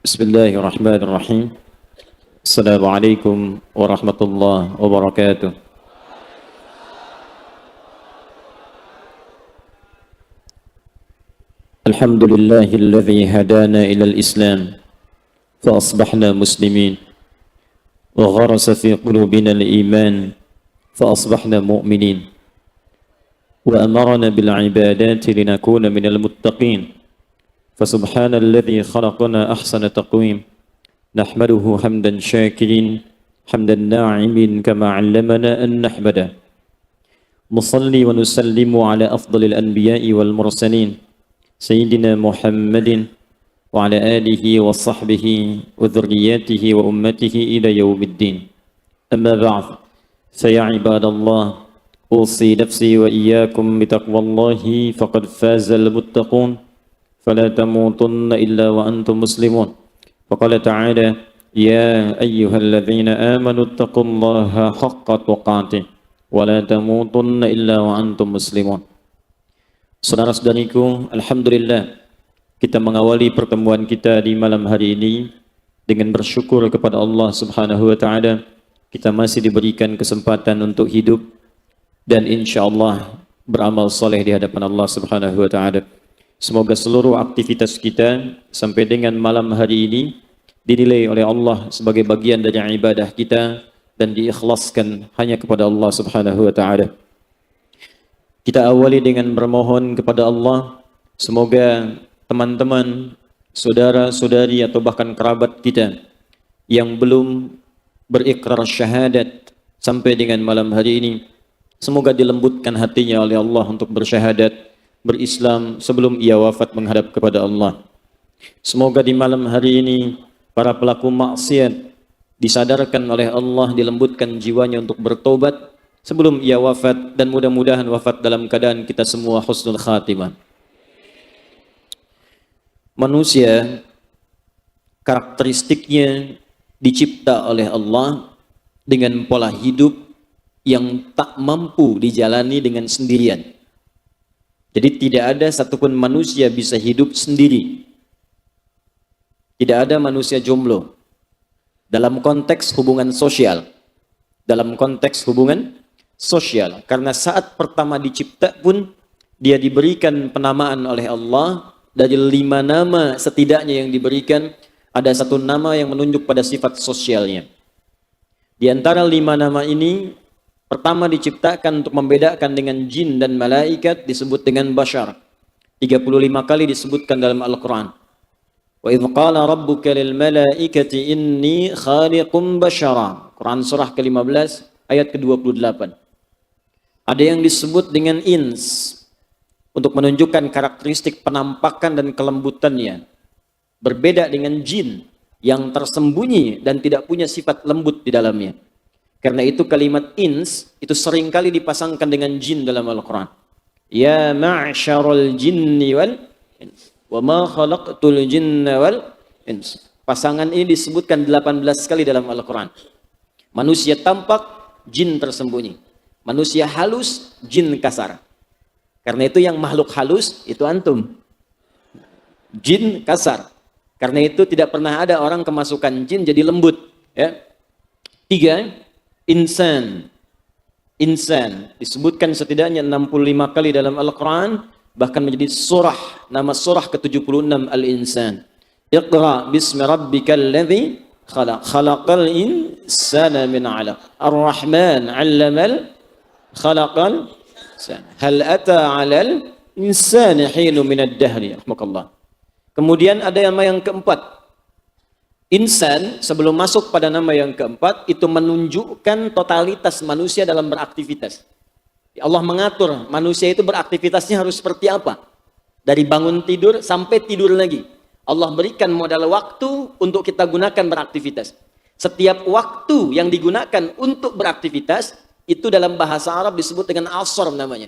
بسم الله الرحمن الرحيم. السلام عليكم ورحمة الله وبركاته. الحمد لله الذي هدانا إلى الإسلام فأصبحنا مسلمين، وغرس في قلوبنا الإيمان فأصبحنا مؤمنين، وأمرنا بالعبادات لنكون من المتقين. فسبحان الذي خلقنا أحسن تقويم، نحمده حمدا شاكرين حمدا ناعمين كما علمنا أن نحمده. نصلي ونسلم على أفضل الأنبياء والمرسلين سيدنا محمد وعلى آله وصحبه وذرياته وأمته إلى يوم الدين. أما بعد، فيا عباد الله، أوصي نفسي وإياكم بتقوى الله فقد فاز المتقون، فلا تموتن إلا وأنتم مسلمون. وقال تعالى: يا أيها الذين آمنوا اتقوا الله حق تقاته ولا تموتن إلا وأنتم مسلمون. Saudara-saudariku, alhamdulillah kita mengawali pertemuan kita di malam hari ini dengan bersyukur kepada Allah Subhanahu wa taala. Kita masih diberikan kesempatan untuk hidup dan insyaallah beramal soleh di hadapan Allah Subhanahu wa taala. Semoga seluruh aktivitas kita sampai dengan malam hari ini dinilai oleh Allah sebagai bagian dari ibadah kita dan diikhlaskan hanya kepada Allah Subhanahu wa taala. Kita awali dengan bermohon kepada Allah, semoga teman-teman, saudara-saudari atau bahkan kerabat kita yang belum berikrar syahadat sampai dengan malam hari ini, semoga dilembutkan hatinya oleh Allah untuk bersyahadat, berislam sebelum ia wafat menghadap kepada Allah. Semoga di malam hari ini para pelaku maksiat disadarkan oleh Allah, dilembutkan jiwanya untuk bertobat sebelum ia wafat, dan mudah-mudahan wafat dalam keadaan kita semua husnul khatimah. Manusia karakteristiknya dicipta oleh Allah dengan pola hidup yang tak mampu dijalani dengan sendirian. Jadi tidak ada satupun manusia bisa hidup sendiri. Tidak ada manusia jomblo. Dalam konteks hubungan sosial. Karena saat pertama dicipta pun dia diberikan penamaan oleh Allah. Dari 5 nama setidaknya yang diberikan, ada 1 nama yang menunjuk pada sifat sosialnya. Di antara 5 nama ini, pertama diciptakan untuk membedakan dengan jin dan malaikat, disebut dengan bashar. 35 kali disebutkan dalam Al-Quran. Wa idh qala rabbuka lil malaikati inni khaliqum bashara. Quran surah ke-15 ayat ke-28. Ada yang disebut dengan ins untuk menunjukkan karakteristik penampakan dan kelembutannya. Berbeda dengan jin yang tersembunyi dan tidak punya sifat lembut di dalamnya. Karena itu kalimat ins itu seringkali dipasangkan dengan jin dalam Al-Quran. Ya ma'syarul jinni wal ins wa ma khalaqtul jinna wal ins. Pasangan ini disebutkan 18 kali dalam Al-Quran. Manusia tampak, jin tersembunyi. Manusia halus, jin kasar. Karena itu yang makhluk halus itu antum. Jin kasar. Karena itu tidak pernah ada orang kemasukan jin jadi lembut. Ya. 3, insan. Insan disebutkan setidaknya 65 kali dalam Al-Quran, bahkan menjadi surah, nama surah ke-76 Al-Insan. Iqra bismi rabbikal ladzi khalaq. Khalaqal insana min 'alaq. Ar-Rahman 'allamal khalaqal insana. Hal ata 'alal insani hinun minad dahri. Rahmakallah. Kemudian ada nama yang keempat. Insan, sebelum masuk pada nama yang keempat, itu menunjukkan totalitas manusia dalam beraktivitas. Allah mengatur manusia itu beraktivitasnya harus seperti apa. Dari bangun tidur sampai tidur lagi. Allah berikan modal waktu untuk kita gunakan beraktivitas. Setiap waktu yang digunakan untuk beraktivitas, itu dalam bahasa Arab disebut dengan asr namanya.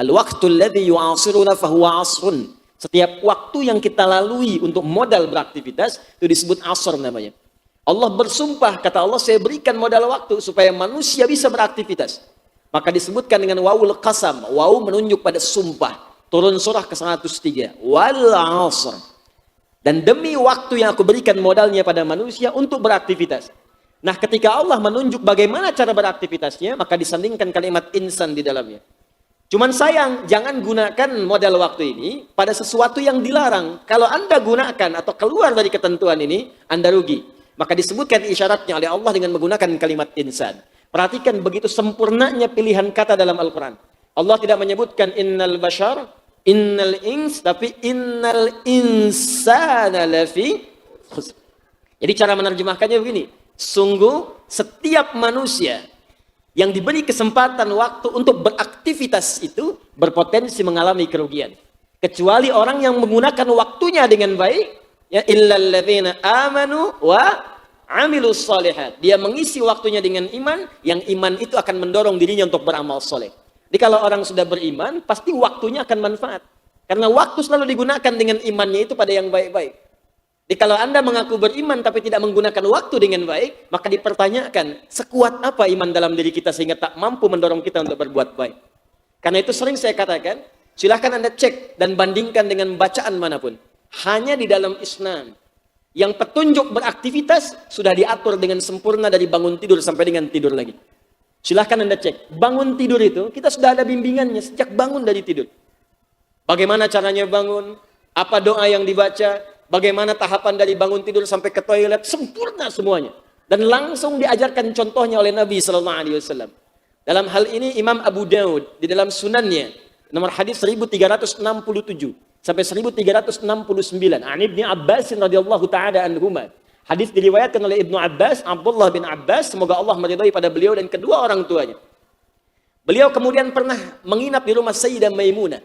Al-waqtul ladzi yu'asiruna fahuwa asrun. Setiap waktu yang kita lalui untuk modal beraktivitas, itu disebut asr namanya. Allah bersumpah, kata Allah, saya berikan modal waktu supaya manusia bisa beraktivitas. Maka disebutkan dengan wawul qasam. Wawu menunjuk pada sumpah. Turun surah ke-103. Wal asr. Dan demi waktu yang aku berikan modalnya pada manusia untuk beraktivitas. Nah, ketika Allah menunjuk bagaimana cara beraktivitasnya, maka disandingkan kalimat insan di dalamnya. Cuman sayang, jangan gunakan modal waktu ini pada sesuatu yang dilarang. Kalau Anda gunakan atau keluar dari ketentuan ini, Anda rugi. Maka disebutkan isyaratnya oleh Allah dengan menggunakan kalimat insan. Perhatikan begitu sempurnanya pilihan kata dalam Al-Quran. Allah tidak menyebutkan innal bashar, innal ins, tapi innal insana lafi khusr. Jadi cara menerjemahkannya begini. Sungguh setiap manusia yang diberi kesempatan waktu untuk beraktivitas itu berpotensi mengalami kerugian. Kecuali orang yang menggunakan waktunya dengan baik, ya illal ladzina amanu wa amilus shalihat. Dia mengisi waktunya dengan iman, yang iman itu akan mendorong dirinya untuk beramal soleh. Jadi kalau orang sudah beriman, pasti waktunya akan manfaat. Karena waktu selalu digunakan dengan imannya itu pada yang baik-baik. Jadi kalau Anda mengaku beriman tapi tidak menggunakan waktu dengan baik, maka dipertanyakan, sekuat apa iman dalam diri kita sehingga tak mampu mendorong kita untuk berbuat baik. Karena itu sering saya katakan, silahkan Anda cek dan bandingkan dengan bacaan manapun. Hanya di dalam Islam, yang petunjuk beraktivitas sudah diatur dengan sempurna dari bangun tidur sampai dengan tidur lagi. Silahkan Anda cek, bangun tidur itu, kita sudah ada bimbingannya sejak bangun dari tidur. Bagaimana caranya bangun, apa doa yang dibaca, bagaimana tahapan dari bangun tidur sampai ke toilet, sempurna semuanya. Dan langsung diajarkan contohnya oleh Nabi SAW. Dalam hal ini Imam Abu Daud di dalam sunannya, nomor hadis 1367 sampai 1369. An Ibni Abbas radhiyallahu ta'ala anhuma. Hadis diriwayatkan oleh Ibnu Abbas, Abdullah bin Abbas, semoga Allah meridhai pada beliau dan kedua orang tuanya. Beliau kemudian pernah menginap di rumah Sayyidah Maimunah.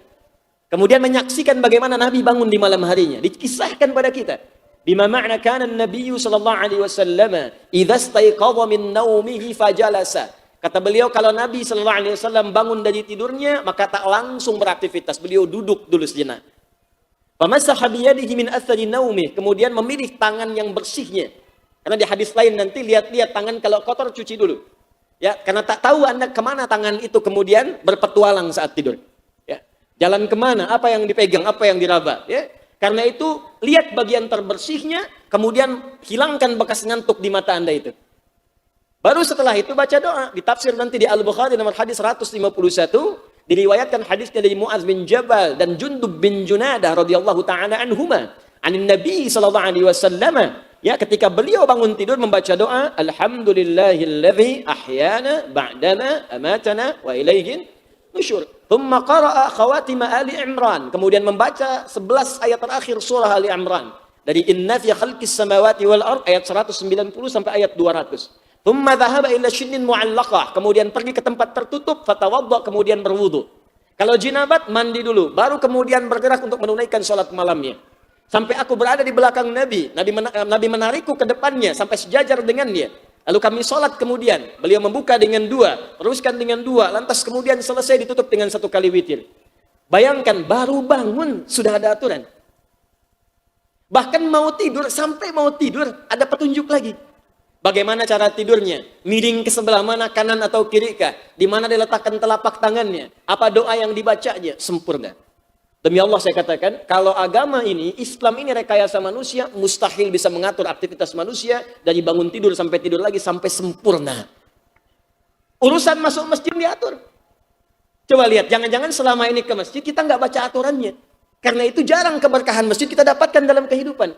Kemudian menyaksikan bagaimana Nabi bangun di malam harinya. Dikisahkan pada kita. Bima ma'na kana Nabi sallallahu alaihi wasallam idza istayqadha min naumihi fajalasa. Kata beliau kalau Nabi sallallahu alaihi wasallam bangun dari tidurnya maka tak langsung beraktivitas. Beliau duduk dulu sejenak. Famasaha bi yadihi min athari naumih. Kemudian memilih tangan yang bersihnya. Karena di hadis lain nanti lihat-lihat tangan kalau kotor cuci dulu. Ya, karena tak tahu Anda kemana tangan itu kemudian berpetualang saat tidur. Jalan kemana, apa yang dipegang, apa yang diraba. Ya? Karena itu, lihat bagian terbersihnya, kemudian hilangkan bekas ngantuk di mata Anda itu. Baru setelah itu baca doa. Ditafsir nanti di Al-Bukhari nomor hadis 151, diriwayatkan hadisnya dari Mu'adz bin Jabal dan Jundub bin Junadah radhiyallahu ta'ala anhuma. Anin Nabi sallallahu alaihi wasallam. Ya, ketika beliau bangun tidur membaca doa, Alhamdulillahilladzi ahyana ba'dama amatana wa ilaihin nusyur. Thumma qara'a khawatim Ali Imran. Kemudian membaca 11 ayat terakhir surah Ali Imran. Dari Inna fi khalqis samawati wal ard ayat 190 sampai ayat 200. Thumma dhahaba ila shinnin mu'allaqah. Kemudian pergi ke tempat tertutup, fatawadda, kemudian berwudu. Kalau jinabat, mandi dulu, baru kemudian bergerak untuk menunaikan salat malamnya. Sampai aku berada di belakang Nabi. Nabi menarikku ke depannya sampai sejajar dengannya. Lalu kami sholat kemudian. Beliau membuka dengan 2, teruskan dengan 2, lantas kemudian selesai ditutup dengan 1 kali witir. Bayangkan, baru bangun sudah ada aturan. Bahkan mau tidur, sampai mau tidur, ada petunjuk lagi. Bagaimana cara tidurnya? Miring ke sebelah mana, kanan atau kiri kah? Di mana diletakkan telapak tangannya? Apa doa yang dibacanya? Sempurna. Demi Allah saya katakan, kalau agama ini, Islam ini rekayasa manusia, mustahil bisa mengatur aktivitas manusia dari bangun tidur sampai tidur lagi sampai sempurna. Urusan masuk masjid diatur. Coba lihat, jangan-jangan selama ini ke masjid kita nggak baca aturannya. Karena itu jarang keberkahan masjid kita dapatkan dalam kehidupan.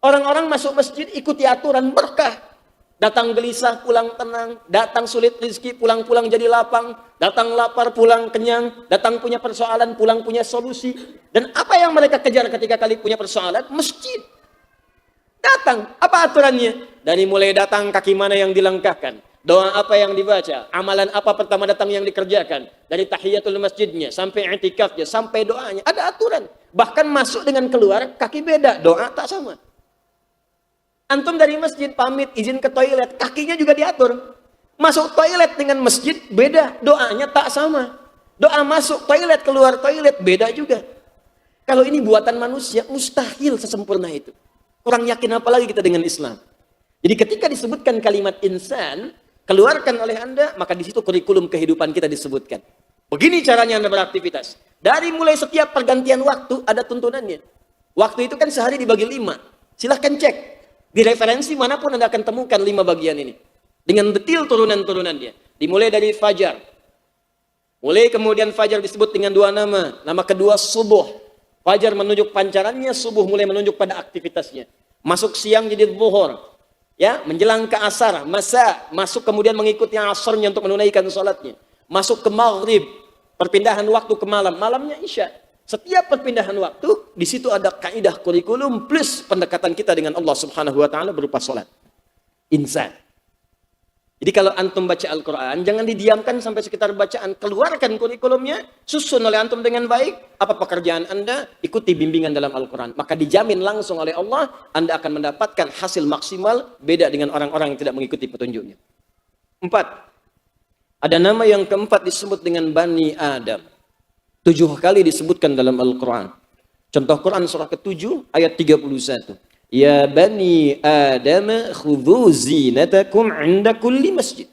Orang-orang masuk masjid ikuti aturan berkah. Datang gelisah, pulang tenang. Datang sulit rezeki, pulang-pulang jadi lapang. Datang lapar, pulang kenyang. Datang punya persoalan, pulang punya solusi. Dan apa yang mereka kejar ketika kali punya persoalan? Masjid. Datang. Apa aturannya? Dari mulai datang, kaki mana yang dilangkahkan. Doa apa yang dibaca. Amalan apa pertama datang yang dikerjakan. Dari tahiyatul masjidnya, sampai i'tikafnya, sampai doanya. Ada aturan. Bahkan masuk dengan keluar, kaki beda. Doa tak sama. Antum dari masjid pamit izin ke toilet, kakinya juga diatur. Masuk toilet dengan masjid beda, doanya tak sama. Doa masuk toilet, keluar toilet beda juga. Kalau ini buatan manusia, mustahil sesempurna itu. Kurang yakin apa lagi kita dengan Islam. Jadi ketika disebutkan kalimat insan, keluarkan oleh Anda, maka di situ kurikulum kehidupan kita disebutkan. Begini caranya Anda beraktivitas. Dari mulai setiap pergantian waktu ada tuntunannya. Waktu itu kan sehari dibagi 5. Silahkan cek. Di referensi manapun Anda akan temukan 5 bagian ini. Dengan detil turunan-turunannya. Dimulai dari fajar. Mulai kemudian fajar disebut dengan 2 nama. Nama kedua subuh. Fajar menunjuk pancarannya, subuh mulai menunjuk pada aktivitasnya. Masuk siang jadi zuhur. Ya, menjelang ke asar, masa, masuk kemudian mengikuti asarnya untuk menunaikan salatnya. Masuk ke maghrib, perpindahan waktu ke malam, malamnya isya. Setiap perpindahan waktu, di situ ada kaidah kurikulum plus pendekatan kita dengan Allah Subhanahu wa taala berupa salat. Insan. Jadi kalau antum baca Al-Quran, jangan didiamkan sampai sekitar bacaan. Keluarkan kurikulumnya, susun oleh antum dengan baik. Apa pekerjaan Anda? Ikuti bimbingan dalam Al-Quran. Maka dijamin langsung oleh Allah, Anda akan mendapatkan hasil maksimal beda dengan orang-orang yang tidak mengikuti petunjuknya. 4. Ada nama yang keempat disebut dengan Bani Adam. 7 kali disebutkan dalam Al-Quran. Contoh Quran surah ke-7 ayat 31. Ya Bani Adam khudhu zinatakum 'inda kulli masjid.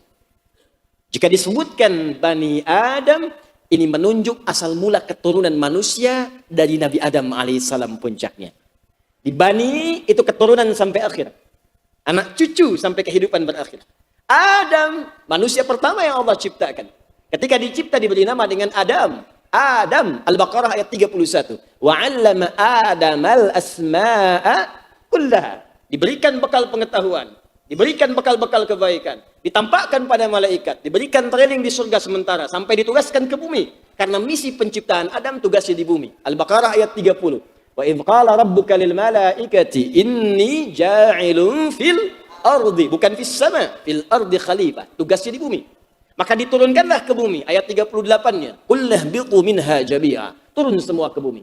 Jika disebutkan Bani Adam, ini menunjuk asal mula keturunan manusia dari Nabi Adam alaihissalam puncaknya. Di Bani itu keturunan sampai akhir. Anak cucu sampai kehidupan berakhir. Adam, manusia pertama yang Allah ciptakan. Ketika dicipta diberi nama dengan Adam. Adam, Al-Baqarah ayat 31. Wa 'allama Adamal asma'a kullaha. Diberikan bekal pengetahuan, diberikan bekal-bekal kebaikan, ditampakkan pada malaikat, diberikan training di surga sementara sampai ditugaskan ke bumi karena misi penciptaan Adam tugasnya di bumi. Al-Baqarah ayat 30. Wa idz qala rabbuka lil malaikati inni ja'ilun fil ardi, bukan fis sama, fil ardi khalifah, tugasnya di bumi. Maka diturunkanlah ke bumi ayat 38-nya. Qullah biqu minha jami'a. Turun semua ke bumi.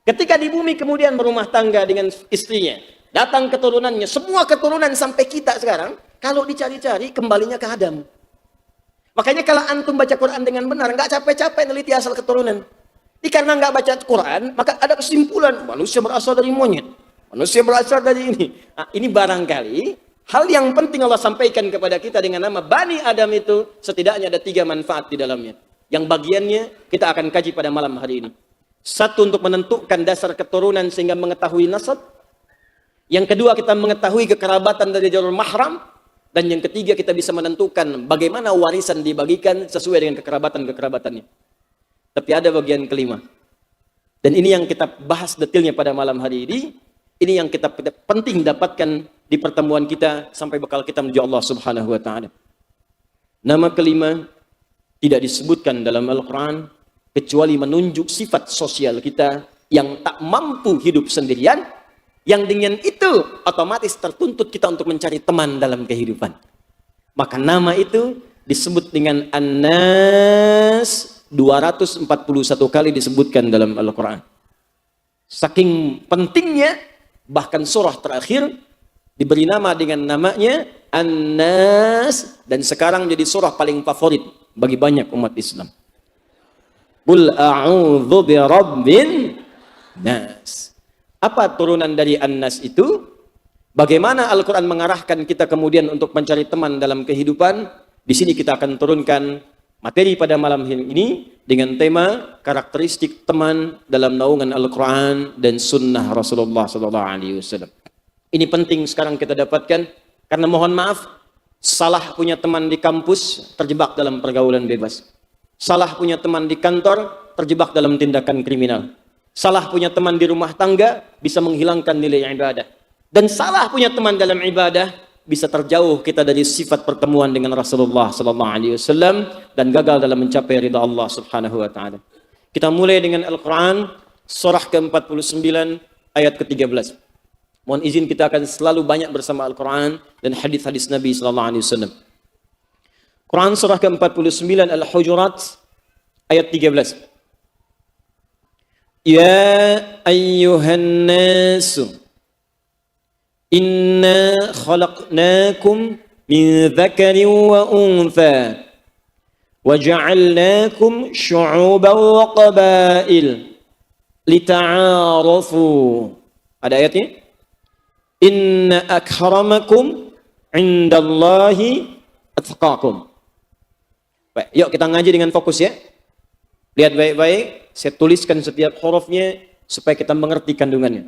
Ketika di bumi kemudian berumah tangga dengan istrinya, datang keturunannya, semua keturunan sampai kita sekarang, kalau dicari-cari, kembalinya ke Adam. Makanya kalau antum baca Quran dengan benar, nggak capek-capek neliti asal keturunan. Jadi karena nggak baca Quran, maka ada kesimpulan, manusia berasal dari monyet, manusia berasal dari ini. Nah, ini barangkali, hal yang penting Allah sampaikan kepada kita dengan nama Bani Adam itu, setidaknya ada 3 manfaat di dalamnya. Yang bagiannya, kita akan kaji pada malam hari ini. 1, untuk menentukan dasar keturunan sehingga mengetahui nasab. Yang kedua, kita mengetahui kekerabatan dari jalur mahram. Dan yang ketiga, kita bisa menentukan bagaimana warisan dibagikan sesuai dengan kekerabatan-kekerabatannya. Tapi ada bagian kelima. Dan ini yang kita bahas detailnya pada malam hari ini. Ini yang kita penting dapatkan di pertemuan kita sampai bekal kita menuju Allah Subhanahu wa taala. Nama kelima tidak disebutkan dalam Al-Quran kecuali menunjuk sifat sosial kita yang tak mampu hidup sendirian. Yang dengan itu otomatis tertuntut kita untuk mencari teman dalam kehidupan. Maka nama itu disebut dengan An-Nas 241 kali disebutkan dalam Al-Quran. Saking pentingnya, bahkan surah terakhir diberi nama dengan namanya An-Nas. Dan sekarang jadi surah paling favorit bagi banyak umat Islam. Qul a'udzu birabbin nas. Apa turunan dari An-Nas itu? Bagaimana Al-Quran mengarahkan kita kemudian untuk mencari teman dalam kehidupan? Di sini kita akan turunkan materi pada malam ini dengan tema karakteristik teman dalam naungan Al-Quran dan Sunnah Rasulullah SAW. Ini penting sekarang kita dapatkan karena mohon maaf, salah punya teman di kampus terjebak dalam pergaulan bebas. Salah punya teman di kantor terjebak dalam tindakan kriminal. Salah punya teman di rumah tangga bisa menghilangkan nilai ibadah. Dan salah punya teman dalam ibadah bisa terjauh kita dari sifat pertemuan dengan Rasulullah SAW dan gagal dalam mencapai ridha Allah Subhanahu wa taala. Kita mulai dengan Al-Quran surah ke-49 ayat ke-13. Mohon izin kita akan selalu banyak bersama Al-Quran dan hadis-hadis Nabi SAW. Quran surah ke-49 Al-Hujurat ayat 13. Ya ayyuhan nasu inna khalaqnakum min dzakarin wa untha wa ja'alnakum syu'uban wa qabail lita'arafu. Ada ayatnya? Inna akramakum indallahi atqakum. Baik, yuk kita ngaji dengan fokus ya. Lihat baik-baik, saya tuliskan setiap hurufnya supaya kita mengerti kandungannya.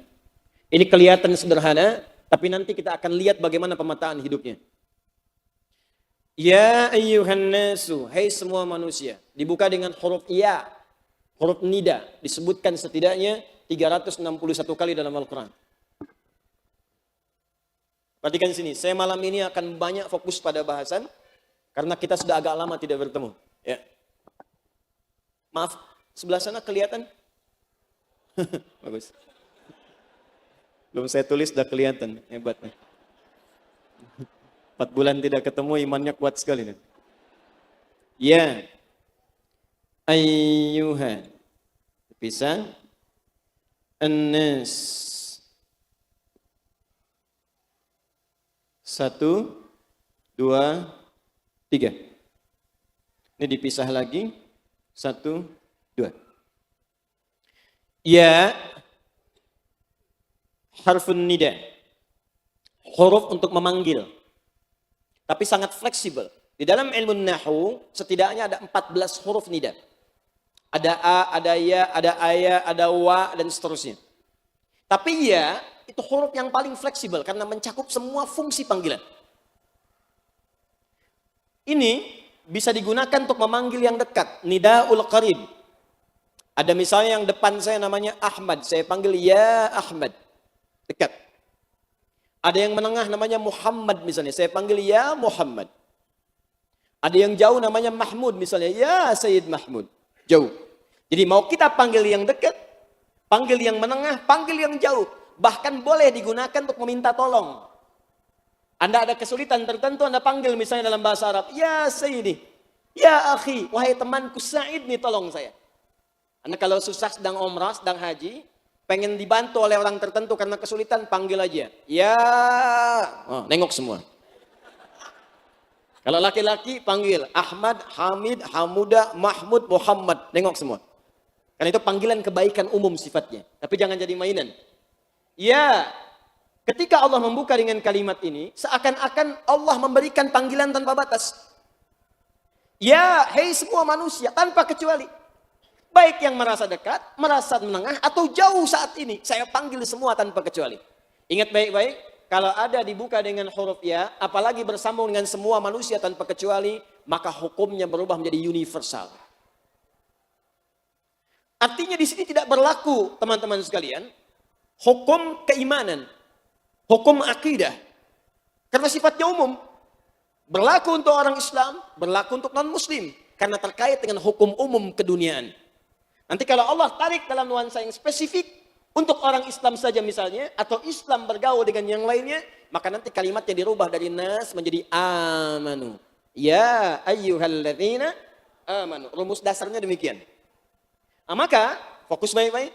Ini kelihatan sederhana, tapi nanti kita akan lihat bagaimana pemetaan hidupnya. Ya ayyuhan nasu, hai semua manusia. Dibuka dengan huruf ya, huruf nida. Disebutkan setidaknya 361 kali dalam Al-Quran. Perhatikan sini, saya malam ini akan banyak fokus pada bahasan, karena kita sudah agak lama tidak bertemu. Ya. Maaf, sebelah sana kelihatan? Bagus. Belum saya tulis sudah kelihatan, hebat. 4 bulan tidak ketemu, imannya kuat sekali. Ya, ayyuhan, bisa, annas. 1, 2, 3. Ini dipisah lagi. 1, 2. Ya, harfun nida, huruf untuk memanggil, tapi sangat fleksibel. Di dalam ilmu nahwu setidaknya ada 14 huruf nida. Ada a, ada ya, ada aya, ada wa, dan seterusnya. Tapi ya, itu huruf yang paling fleksibel karena mencakup semua fungsi panggilan. Ini bisa digunakan untuk memanggil yang dekat, nidaul qarib. Ada misalnya yang depan saya namanya Ahmad, saya panggil ya Ahmad. Dekat. Ada yang menengah namanya Muhammad misalnya, saya panggil ya Muhammad. Ada yang jauh namanya Mahmud misalnya, ya Sayyid Mahmud. Jauh. Jadi mau kita panggil yang dekat, panggil yang menengah, panggil yang jauh. Bahkan boleh digunakan untuk meminta tolong. Anda ada kesulitan tertentu, Anda panggil misalnya dalam bahasa Arab, ya Sayyidi, ya akhi, wahai temanku Sa'id nih tolong saya. Anda kalau susah sedang umrah, sedang haji, pengen dibantu oleh orang tertentu karena kesulitan, panggil aja. Ya, oh, nengok semua. Kalau laki-laki panggil Ahmad, Hamid, Hamuda, Mahmud, Muhammad, nengok semua. Karena itu panggilan kebaikan umum sifatnya. Tapi jangan jadi mainan. Ya, ketika Allah membuka dengan kalimat ini, seakan-akan Allah memberikan panggilan tanpa batas. Ya, hei semua manusia, tanpa kecuali. Baik yang merasa dekat, merasa menengah, atau jauh saat ini. Saya panggil semua tanpa kecuali. Ingat baik-baik, kalau ada dibuka dengan huruf ya, apalagi bersambung dengan semua manusia tanpa kecuali, maka hukumnya berubah menjadi universal. Artinya di sini tidak berlaku, teman-teman sekalian, hukum keimanan, hukum akidah. Karena sifatnya umum. Berlaku untuk orang Islam, berlaku untuk non-muslim. Karena terkait dengan hukum umum keduniaan. Nanti kalau Allah tarik dalam nuansa yang spesifik untuk orang Islam saja misalnya, atau Islam bergaul dengan yang lainnya, maka nanti kalimatnya dirubah dari nas menjadi amanu. Ya ayyuhalladzina amanu. Rumus dasarnya demikian. Nah, maka fokus baik-baik.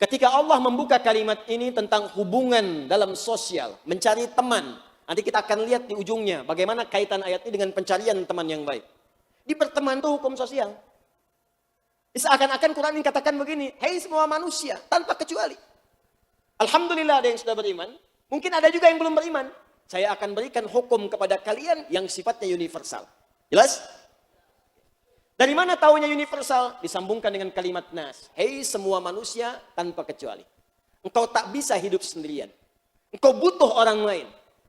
Ketika Allah membuka kalimat ini tentang hubungan dalam sosial, mencari teman, nanti kita akan lihat di ujungnya bagaimana kaitan ayat ini dengan pencarian teman yang baik. Di berteman itu hukum sosial. Seakan-akan Quran ini katakan begini, hei semua manusia, tanpa kecuali. Alhamdulillah ada yang sudah beriman, mungkin ada juga yang belum beriman. Saya akan berikan hukum kepada kalian yang sifatnya universal. Jelas? Dari mana taunya universal? Disambungkan dengan kalimat nas. Hei semua manusia, tanpa kecuali. Engkau tak bisa hidup sendirian. Engkau butuh orang lain.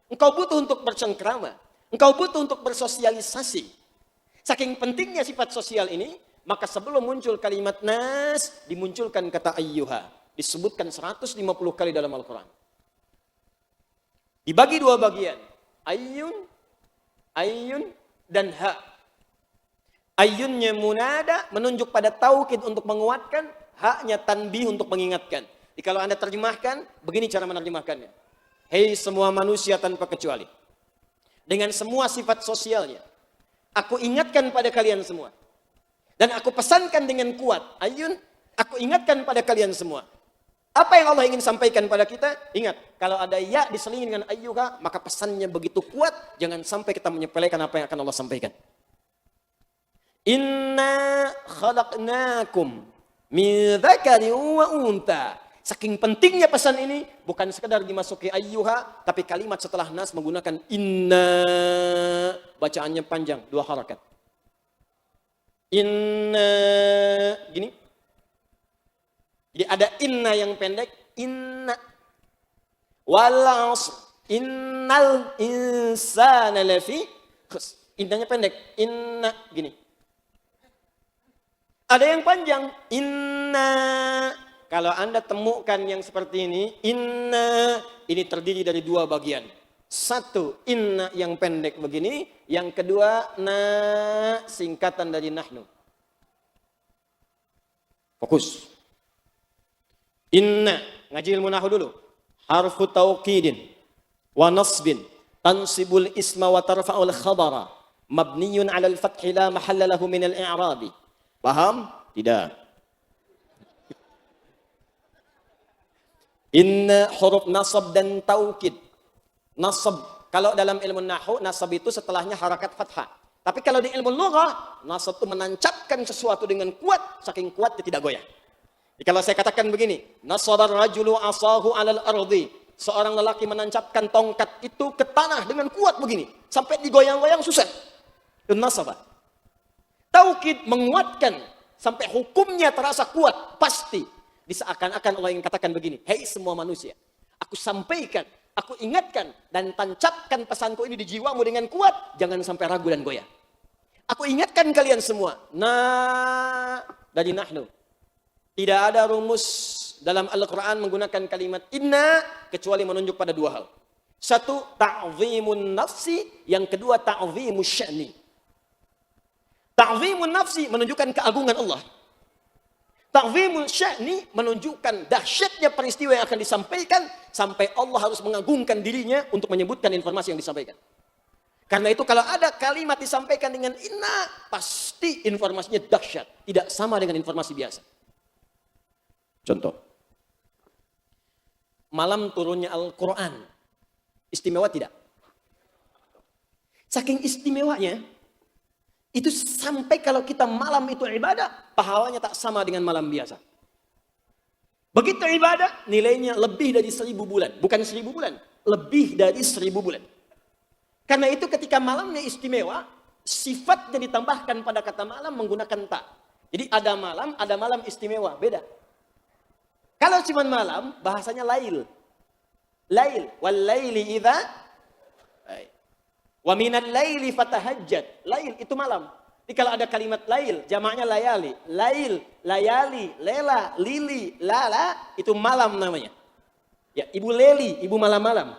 Engkau butuh untuk bercengkrama. Engkau butuh untuk bersosialisasi. Saking pentingnya sifat sosial ini, maka sebelum muncul kalimat nas, dimunculkan kata ayyuha. Disebutkan 150 kali dalam Al-Quran. Dibagi dua bagian. Ayyun, ayyun, dan ha. Ayyunnya munada, menunjuk pada taukid untuk menguatkan. Haknya tanbih untuk mengingatkan. Jadi kalau Anda terjemahkan, begini cara menerjemahkannya. Hei semua manusia tanpa kecuali. Dengan semua sifat sosialnya. Aku ingatkan pada kalian semua. Dan aku pesankan dengan kuat. Ayun, aku ingatkan pada kalian semua. Apa yang Allah ingin sampaikan pada kita? Ingat, kalau ada ya diselingi dengan ayyuha, maka pesannya begitu kuat, jangan sampai kita menyepelekan apa yang akan Allah sampaikan. Inna khalaqnakum min dzakarin wa unta. Saking pentingnya pesan ini, bukan sekedar dimasuki ayyuha, tapi kalimat setelah nas menggunakan inna. Bacaannya panjang, 2 harakat. Inna, gini. Jadi ada inna yang pendek, inna. Wal 'ashr. Innal insana lafi khusr. Innanya pendek. Inna gini. Ada yang panjang. Inna. Kalau Anda temukan yang seperti ini, inna ini terdiri dari dua bagian. Satu, inna yang pendek begini. Yang kedua, na singkatan dari nahnu. Fokus. Inna, ngaji ilmu nahwu dulu. Harfu tauqidin wa nasbin tansibul isma wa tarfa'ul khabara mabniyun 'ala al-fathi la mahalla lahu min al-i'rabi. Paham? Tidak. Inna huruf nasab dan taukid. Nasab, kalau dalam ilmu nahwu, nasab itu setelahnya harakat fathah. Tapi kalau di ilmu lughah, nasab itu menancapkan sesuatu dengan kuat, saking kuat dia tidak goyah. Jadi kalau saya katakan begini, nasabar rajulu asahu 'alal ardi. Seorang lelaki menancapkan tongkat itu ke tanah dengan kuat begini, sampai digoyang-goyang susah. Itu nasabah. Taukid menguatkan sampai hukumnya terasa kuat, pasti. Diseakan-akan Allah ingin katakan begini, hei semua manusia, aku sampaikan, aku ingatkan, dan tancapkan pesanku ini di jiwamu dengan kuat, jangan sampai ragu dan goyah. Aku ingatkan kalian semua, dari nahnu. Tidak ada rumus dalam Al-Quran menggunakan kalimat inna, kecuali menunjuk pada dua hal. Satu, ta'zimun nafsi, yang kedua ta'zimus sya'ni. Ta'zimun nafsi menunjukkan keagungan Allah. Ta'zimul sya'ni menunjukkan dahsyatnya peristiwa yang akan disampaikan sampai Allah harus mengagungkan dirinya untuk menyebutkan informasi yang disampaikan. Karena itu kalau ada kalimat disampaikan dengan inna, pasti informasinya dahsyat, tidak sama dengan informasi biasa. Contoh, malam turunnya Al-Quran, istimewa tidak? Saking istimewanya, itu sampai kalau kita malam itu ibadah, pahalanya tak sama dengan malam biasa. Begitu ibadah, nilainya lebih dari 1000 bulan. Bukan 1000 bulan, lebih dari 1000 bulan. Karena itu ketika malamnya istimewa, sifatnya ditambahkan pada kata malam menggunakan ta. Jadi ada malam istimewa, beda. Kalau cuma malam, bahasanya lail. Lail, wal laili idza wa minal laili fatahajjat. Lail itu malam. Jadi kalau ada kalimat lail, jamaknya layali. Lail, layali, lela, lili, lala, itu malam namanya. Ya, ibu leli, ibu malam-malam.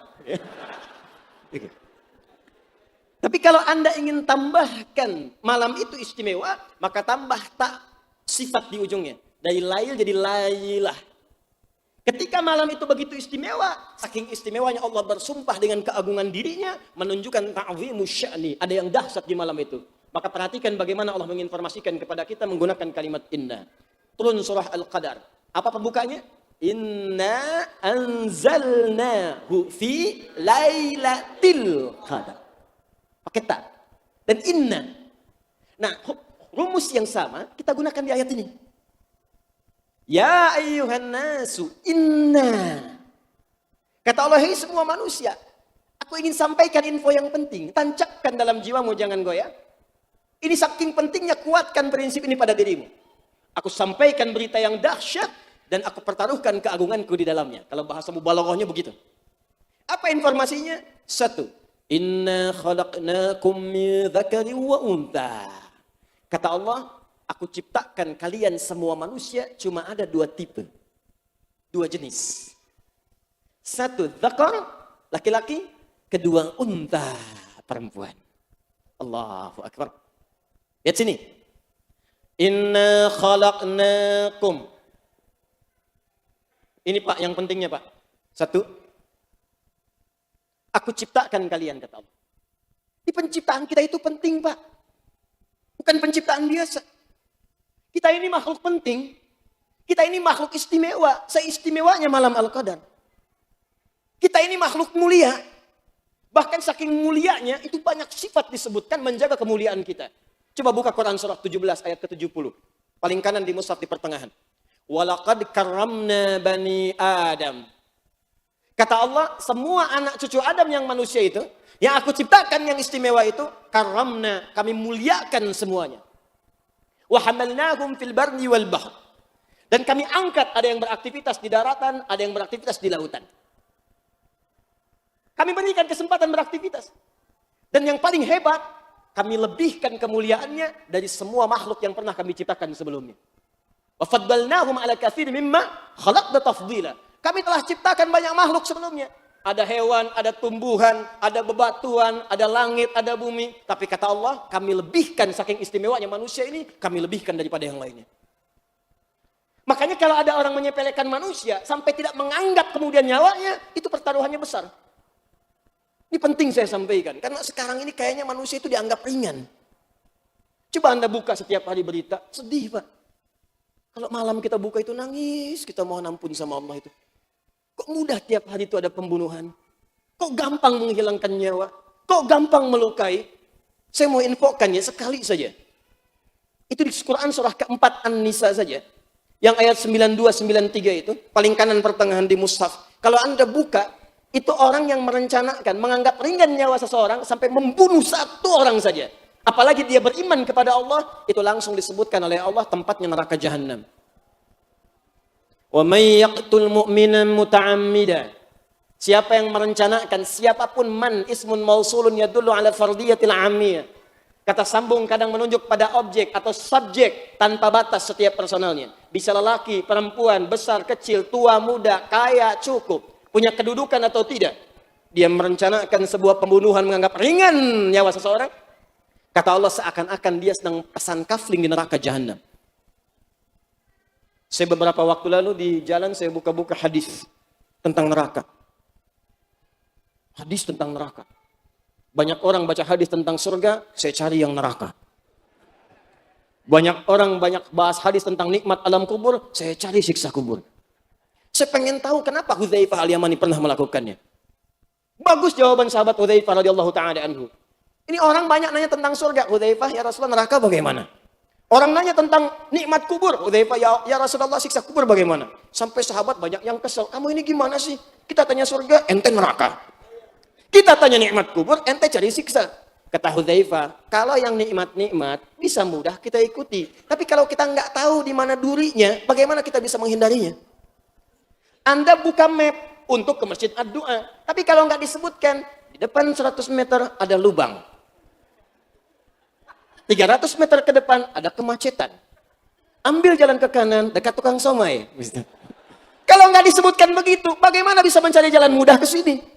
Tapi kalau Anda ingin tambahkan malam itu istimewa, maka tambah tak sifat di ujungnya. Dari lail jadi lailah. Ketika malam itu begitu istimewa, saking istimewanya Allah bersumpah dengan keagungan dirinya, menunjukkan ta'zimus sya'ni, ada yang dahsyat di malam itu. Maka perhatikan bagaimana Allah menginformasikan kepada kita menggunakan kalimat inna. Turun surah Al-Qadar. Apa pembukanya? Inna anzalnahu fi lailatul qadar. Pakai ta. Dan inna. Nah, rumus yang sama kita gunakan di ayat ini. Ya ayyuhan nasu inna. Kata Allah, hei semua manusia, aku ingin sampaikan info yang penting. Tancapkan dalam jiwamu, jangan goyah. Ini saking pentingnya, kuatkan prinsip ini pada dirimu. Aku sampaikan berita yang dahsyat dan aku pertaruhkan keagunganku di dalamnya. Kalau bahasa mubalaghahnya begitu. Apa informasinya? Satu, inna khalaqnakum min dzakarin wa untha. Kata Allah, aku ciptakan kalian semua manusia cuma ada dua tipe. Dua jenis. Satu dzakar, laki-laki. Kedua untha, perempuan. Allahu Akbar. Lihat sini. Inna khalaqnakum. Ini Pak yang pentingnya Pak. Satu. Aku ciptakan kalian kata Allah. Di penciptaan kita itu penting Pak. Bukan penciptaan biasa. Kita ini makhluk penting. Kita ini makhluk istimewa. Seistimewanya malam Al-Qadar. Kita ini makhluk mulia. Bahkan saking mulianya itu banyak sifat disebutkan menjaga kemuliaan kita. Coba buka Quran surah 17 ayat ke-70. Paling kanan di mushaf di pertengahan. Walaqad karramna bani Adam. Kata Allah, semua anak cucu Adam yang manusia itu, yang aku ciptakan yang istimewa itu, karramna, kami muliakan semuanya. Wa hamalnahum fil barri wal bahr. Dan kami angkat, ada yang beraktivitas di daratan, ada yang beraktivitas di lautan. Kami berikan kesempatan beraktivitas. Dan yang paling hebat, kami lebihkan kemuliaannya dari semua makhluk yang pernah kami ciptakan sebelumnya. Wa faddalnahum ala katsir mimma khalaqna tafdila. Kami telah ciptakan banyak makhluk sebelumnya. Ada hewan, ada tumbuhan, ada bebatuan, ada langit, ada bumi. Tapi kata Allah, kami lebihkan saking istimewanya manusia ini, kami lebihkan daripada yang lainnya. Makanya kalau ada orang menyepelekan manusia, sampai tidak menganggap kemudian nyawanya, itu pertaruhannya besar. Ini penting saya sampaikan. Karena sekarang ini kayaknya manusia itu dianggap ringan. Coba Anda buka setiap hari berita, sedih Pak. Kalau malam kita buka itu nangis, kita mohon ampun sama Allah itu. Kok mudah tiap hari itu ada pembunuhan? Kok gampang menghilangkan nyawa? Kok gampang melukai? Saya mau infokan ya sekali saja. Itu di Quran surah keempat An-Nisa saja. Yang ayat 92-93 itu, paling kanan pertengahan di mushaf. Kalau Anda buka, itu orang yang merencanakan, menganggap ringan nyawa seseorang sampai membunuh satu orang saja. Apalagi dia beriman kepada Allah, itu langsung disebutkan oleh Allah tempatnya neraka jahanam. Wa may yaqtul mu'minan muta'ammida. Siapa yang merencanakan, siapapun man ismun mausulun yadullu ala fardiyatil ammiyah. Kata sambung kadang menunjuk pada objek atau subjek tanpa batas setiap personalnya. Bisa lelaki, perempuan, besar, kecil, tua, muda, kaya, cukup. Punya kedudukan atau tidak. Dia merencanakan sebuah pembunuhan menganggap ringan nyawa seseorang. Kata Allah seakan-akan dia sedang pesan kafling di neraka jahanam. Saya beberapa waktu lalu di jalan saya buka-buka hadis tentang neraka. Hadis tentang neraka. Banyak orang baca hadis tentang surga, saya cari yang neraka. Banyak orang banyak bahas hadis tentang nikmat alam kubur, saya cari siksa kubur. Saya pengen tahu kenapa Hudzaifah al-Yamani pernah melakukannya. Bagus jawaban sahabat Hudzaifah radhiyallahu taala anhu. Ini orang banyak nanya tentang surga, Hudzaifah ya Rasulullah neraka bagaimana? Orang nanya tentang nikmat kubur, Hudzaifah ya Rasulullah siksa kubur bagaimana? Sampai sahabat banyak yang kesel, kamu ini gimana sih? Kita tanya surga, ente neraka. Kita tanya nikmat kubur, ente cari siksa. Kata Hudzaifah, kalau yang nikmat-nikmat bisa mudah kita ikuti. Tapi kalau kita nggak tahu di mana durinya, bagaimana kita bisa menghindarinya? Anda buka map untuk ke Masjid Ad-Du'a. Tapi kalau nggak disebutkan, di depan 100 meter ada lubang. 300 meter ke depan ada kemacetan. Ambil jalan ke kanan, dekat tukang somai. Kalau nggak disebutkan begitu, bagaimana bisa mencari jalan mudah ke sini?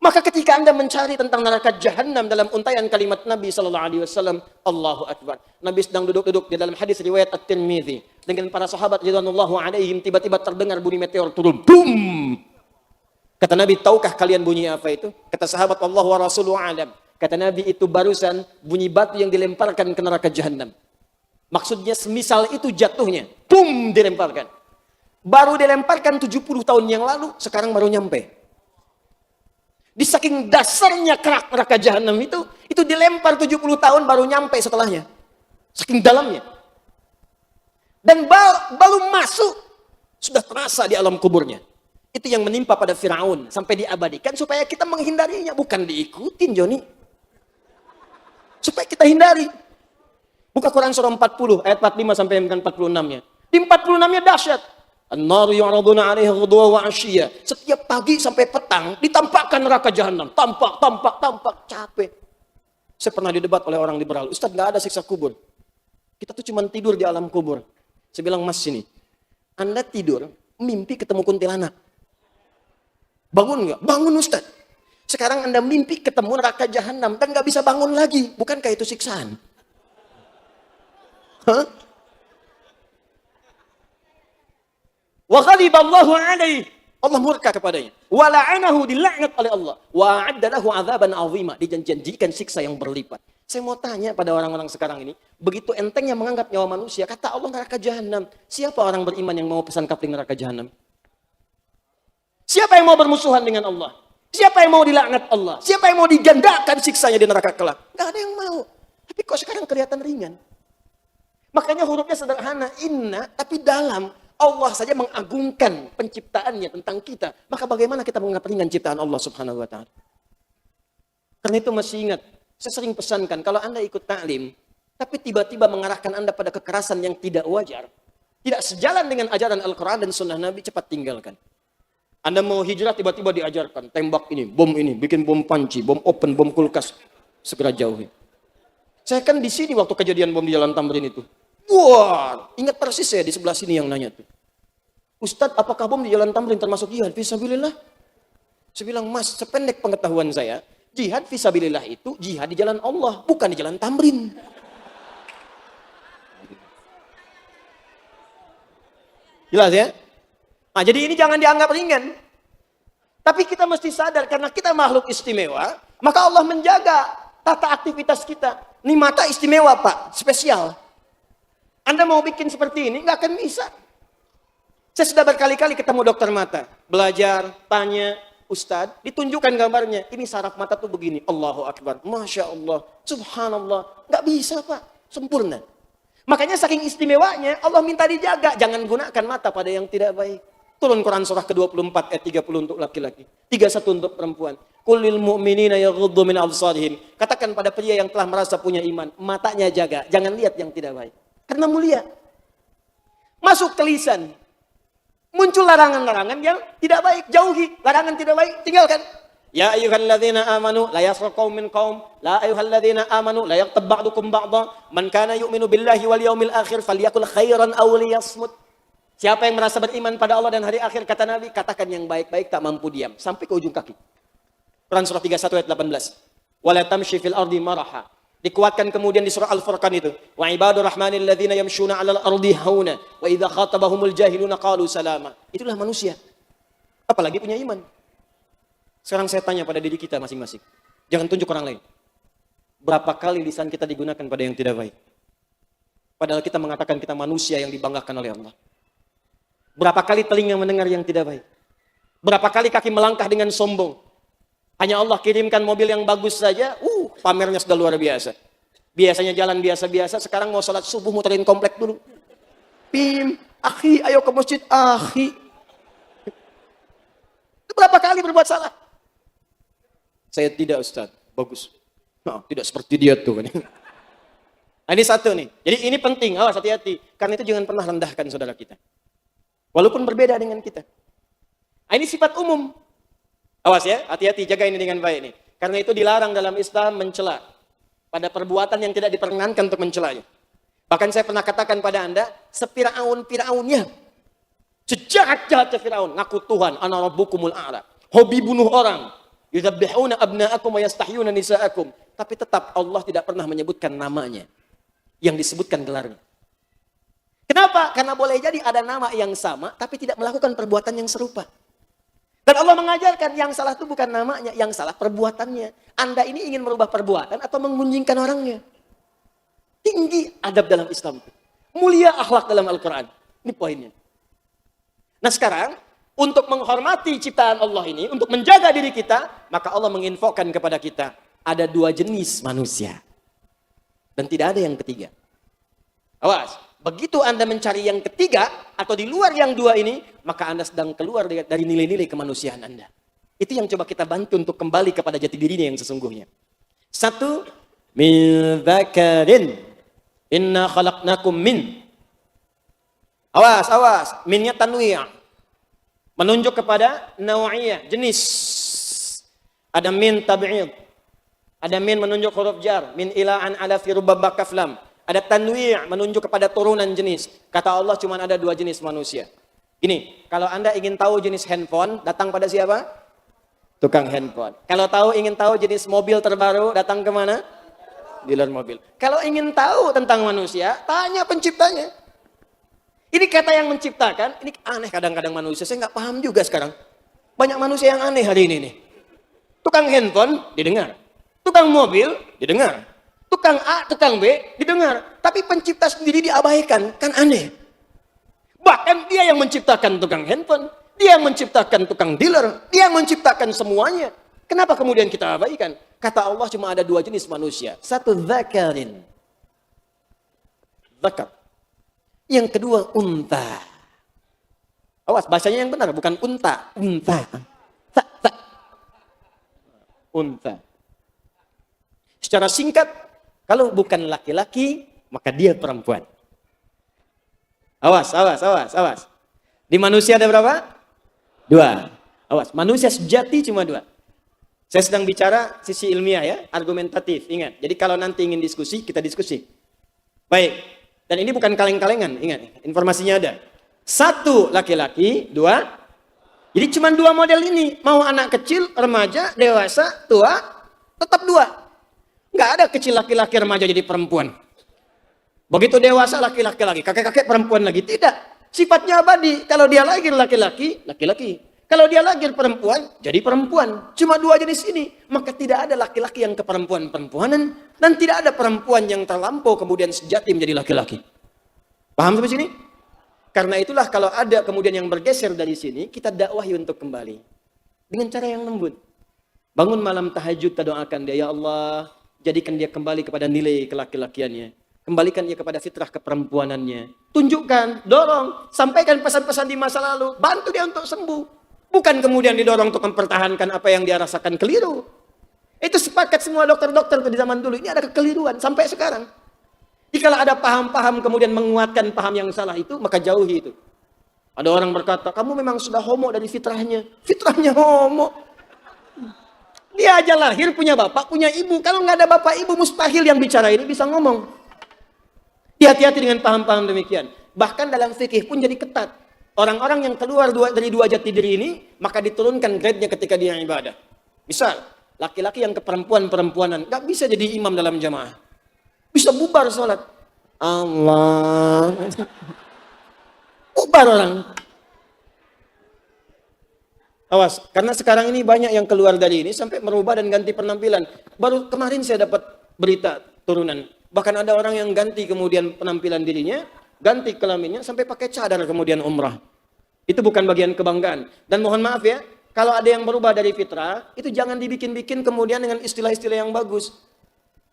Maka ketika Anda mencari tentang neraka jahanam dalam untaian kalimat Nabi SAW, Allahu Akbar. Nabi sedang duduk-duduk di dalam hadis riwayat At-Tirmidzi. Dengan para sahabat ridwanullahu alaihim, tiba-tiba terdengar bunyi meteor turun. Boom! Kata Nabi, tahukah kalian bunyi apa itu? Kata sahabat, Allah wa Rasuluhu alam. Kata Nabi, itu barusan bunyi batu yang dilemparkan ke neraka jahanam. Maksudnya semisal itu jatuhnya. Boom! Dilemparkan. Baru dilemparkan 70 tahun yang lalu, sekarang baru nyampe. Di saking dasarnya kerak neraka jahanam itu dilempar 70 tahun baru nyampe setelahnya. Saking dalamnya. Dan baru masuk, sudah terasa di alam kuburnya. Itu yang menimpa pada Firaun sampai diabadikan supaya kita menghindarinya. Bukan diikutin, Joni. Supaya kita hindari. Buka Quran surah 40, ayat 45 sampai 46-nya. Di 46-nya dahsyat. An-naru yu'raduna 'alaiha ghudwa wa 'ashiyya. Setiap pagi sampai petang ditampakkan neraka jahanam. Tampak, capek. Saya pernah didebat oleh orang liberal. Ustaz, enggak ada siksa kubur. Kita tuh cuma tidur di alam kubur. Saya bilang, Mas sini. Anda tidur, mimpi ketemu kuntilanak. Bangun enggak? Bangun Ustaz. Sekarang Anda mimpi ketemu neraka jahanam dan enggak bisa bangun lagi. Bukankah itu siksaan? Hah? Wa ghadiballahu alaihi. Allah murka kepadanya. Wa la'anahu, dilaknat oleh Allah. Wa a'adda lahu 'adzaban 'azima, dijanjikan siksa yang berlipat. Saya mau tanya pada orang-orang sekarang ini, begitu entengnya menganggap nyawa manusia, kata Allah neraka jahanam. Siapa orang beriman yang mau pesan kapling neraka jahanam? Siapa yang mau bermusuhan dengan Allah? Siapa yang mau dilaknat Allah? Siapa yang mau digandakan siksanya di neraka kelak? Enggak ada yang mau. Tapi kok sekarang kelihatan ringan? Makanya hurufnya sederhana, inna, tapi dalam. Allah saja mengagungkan penciptaannya tentang kita. Maka bagaimana kita menganggap ringan ciptaan Allah subhanahu wa ta'ala? Karena itu masih ingat, saya sering pesankan, kalau Anda ikut ta'lim, tapi tiba-tiba mengarahkan Anda pada kekerasan yang tidak wajar, tidak sejalan dengan ajaran Al-Quran dan Sunnah Nabi, cepat tinggalkan. Anda mau hijrah tiba-tiba diajarkan tembak ini, bom ini, bikin bom panci, bom open, bom kulkas, segera jauhi. Saya kan di sini waktu kejadian bom di Jalan Tamrin itu. Wah, ingat persis saya di sebelah sini yang nanya tuh. Ustadz, apakah bom di Jalan Tamrin termasuk jihad fisabilillah? Saya bilang, Mas, sependek pengetahuan saya, jihad fisabilillah itu jihad di jalan Allah, bukan di Jalan Tamrin. Jelas ya? Nah, jadi ini jangan dianggap ringan. Tapi kita mesti sadar, karena kita makhluk istimewa, maka Allah menjaga tata aktivitas kita. Ini mata istimewa, Pak, spesial. Anda mau bikin seperti ini, nggak akan bisa. Saya sudah berkali-kali ketemu dokter mata. Belajar, tanya, Ustadz, ditunjukkan gambarnya. Ini saraf mata tuh begini. Allahu Akbar. Masya Allah. Subhanallah. Nggak bisa, Pak. Sempurna. Makanya saking istimewanya, Allah minta dijaga. Jangan gunakan mata pada yang tidak baik. Turun Quran surah ke-24 ayat 30 untuk laki-laki. 31 untuk perempuan. Qulil mu'minina yaghuddu min absarihim. Katakan pada pria yang telah merasa punya iman, matanya jaga, jangan lihat yang tidak baik. Karena mulia. Masuk ke lisan. Muncul larangan-larangan yang tidak baik, jauhi. Larangan tidak baik, tinggalkan. Ya ayyuhalladzina amanu la yaskhar qaumin qaum, la ayyuhalladzina amanu la yaghtab ba'dukum ba'dha, man kana yu'minu billahi wal yawmil akhir falyakul khairan aw liyasmut. Siapa yang merasa beriman pada Allah dan hari akhir, kata Nabi, katakan yang baik-baik, tak mampu diam. Sampai ke ujung kaki. Quran surah 31 ayat 18. Wala tamshi fil ardi maraha. Dikuatkan kemudian di surah Al-Furqan itu. Wa ibadur rahmanil ladzina yamshuna 'alal ardi hauna wa idza khatabahumul jahiluna qalu salama. Itulah manusia. Apalagi punya iman. Sekarang saya tanya pada diri kita masing-masing. Jangan tunjuk orang lain. Berapa kali lisan kita digunakan pada yang tidak baik? Padahal kita mengatakan kita manusia yang dibanggakan oleh Allah. Berapa kali telinga mendengar yang tidak baik? Berapa kali kaki melangkah dengan sombong? Hanya Allah kirimkan mobil yang bagus saja, pamernya sudah luar biasa. Biasanya jalan biasa-biasa, sekarang mau sholat subuh muterin komplek dulu. Pim, akhi, ayo ke masjid, akhi. Berapa kali berbuat salah? Saya tidak, Ustaz. Bagus. Nah, tidak seperti dia tuh. Nah, ini satu nih. Jadi ini penting, awas hati-hati. Karena itu jangan pernah rendahkan saudara kita. Walaupun berbeda dengan kita. Nah, ini sifat umum. Awas ya, hati-hati, jaga ini dengan baik nih. Karena itu dilarang dalam Islam mencela. Pada perbuatan yang tidak diperkenankan untuk mencelanya. Bahkan saya pernah katakan pada Anda, Fir'aunnya. Sejahat-jahatnya Fir'aun. Ngaku Tuhan, ana rabbukumul a'la. Hobi bunuh orang. Yuzabbihuna abna'akum wa yastahyuna nisa'akum. Tapi tetap Allah tidak pernah menyebutkan namanya. Yang disebutkan gelarnya. Kenapa? Karena boleh jadi ada nama yang sama, tapi tidak melakukan perbuatan yang serupa. Dan Allah mengajarkan yang salah itu bukan namanya, yang salah perbuatannya. Anda ini ingin merubah perbuatan atau mengunjingkan orangnya. Tinggi adab dalam Islam. Mulia akhlak dalam Al-Quran. Ini poinnya. Nah sekarang, untuk menghormati ciptaan Allah ini, untuk menjaga diri kita, maka Allah menginfokan kepada kita, ada dua jenis manusia. Dan tidak ada yang ketiga. Awas. Begitu Anda mencari yang ketiga, atau di luar yang dua ini, maka Anda sedang keluar dari nilai-nilai kemanusiaan Anda. Itu yang coba kita bantu untuk kembali kepada jati dirinya yang sesungguhnya. Satu, min dzakarin inna khalaqnakum min. Awas. Minnya tanwi'. Menunjuk kepada naw'iyah, jenis. Ada min tab'id. Ada min menunjuk huruf jar. Min ila'an ala fi rubba kaflam. Ada tanwi' menunjuk kepada turunan jenis. Kata Allah cuma ada dua jenis manusia. Ini, kalau Anda ingin tahu jenis handphone, datang pada siapa? Tukang handphone. Kalau ingin tahu jenis mobil terbaru, datang ke mana? Dealer mobil. Kalau ingin tahu tentang manusia, tanya penciptanya. Ini kata yang menciptakan, ini aneh kadang-kadang manusia. Saya nggak paham juga sekarang. Banyak manusia yang aneh hari ini nih. Tukang handphone, didengar. Tukang mobil, didengar. Tukang A, tukang B, didengar. Tapi pencipta sendiri diabaikan. Kan aneh. Bahkan dia yang menciptakan tukang handphone. Dia yang menciptakan tukang dealer. Dia yang menciptakan semuanya. Kenapa kemudian kita abaikan? Kata Allah cuma ada dua jenis manusia. Satu, dzakarin. Dzakar. Yang kedua, unta. Awas, bahasanya yang benar. Bukan unta. Unta. Unta. Secara singkat, kalau bukan laki-laki, maka dia perempuan. Awas. Di manusia ada berapa? Dua. Awas, manusia sejati cuma dua. Saya sedang bicara sisi ilmiah ya, argumentatif. Ingat, jadi kalau nanti ingin diskusi, kita diskusi. Baik, dan ini bukan kaleng-kalengan, ingat, informasinya ada. Satu laki-laki, dua. Jadi cuma dua model ini. Mau anak kecil, remaja, dewasa, tua, tetap dua. Nggak ada kecil laki-laki, remaja jadi perempuan. Begitu dewasa laki-laki lagi, kakek-kakek perempuan lagi. Tidak, sifatnya abadi. Kalau dia lahir laki-laki, laki-laki. Kalau dia lahir perempuan, jadi perempuan. Cuma dua jenis ini. Maka tidak ada laki-laki yang ke perempuan-perempuanan. Dan tidak ada perempuan yang terlampau kemudian sejati menjadi laki-laki. Paham sampai sini? Karena itulah kalau ada kemudian yang bergeser dari sini, kita dakwahi untuk kembali. Dengan cara yang lembut. Bangun malam tahajud, kita doakan dia. Ya Allah, jadikan dia kembali kepada nilai kelaki-lakiannya. Kembalikan dia kepada fitrah keperempuanannya. Tunjukkan, dorong, sampaikan pesan-pesan di masa lalu. Bantu dia untuk sembuh. Bukan kemudian didorong untuk mempertahankan apa yang dia rasakan keliru. Itu sepakat semua dokter-dokter di zaman dulu. Ini ada kekeliruan sampai sekarang. Jika ada paham-paham kemudian menguatkan paham yang salah itu, maka jauhi itu. Ada orang berkata, kamu memang sudah homo dari fitrahnya. Fitrahnya homo. Dia aja lahir punya bapak, punya ibu. Kalau nggak ada bapak ibu, mustahil yang bicara ini bisa ngomong. Hati-hati dengan paham-paham demikian. Bahkan dalam fikih pun jadi ketat. Orang-orang yang keluar dari dua jati diri ini, maka diturunkan grade-nya ketika dia ibadah. Misal, laki-laki yang ke perempuan-perempuanan, nggak bisa jadi imam dalam jamaah. Bisa bubar sholat. Allah. Bubar orang. Awas, karena sekarang ini banyak yang keluar dari ini sampai merubah dan ganti penampilan. Baru kemarin saya dapat berita turunan. Bahkan ada orang yang ganti kemudian penampilan dirinya, ganti kelaminnya sampai pakai cadar kemudian umrah. Itu bukan bagian kebanggaan. Dan mohon maaf ya, kalau ada yang berubah dari fitrah, itu jangan dibikin-bikin kemudian dengan istilah-istilah yang bagus.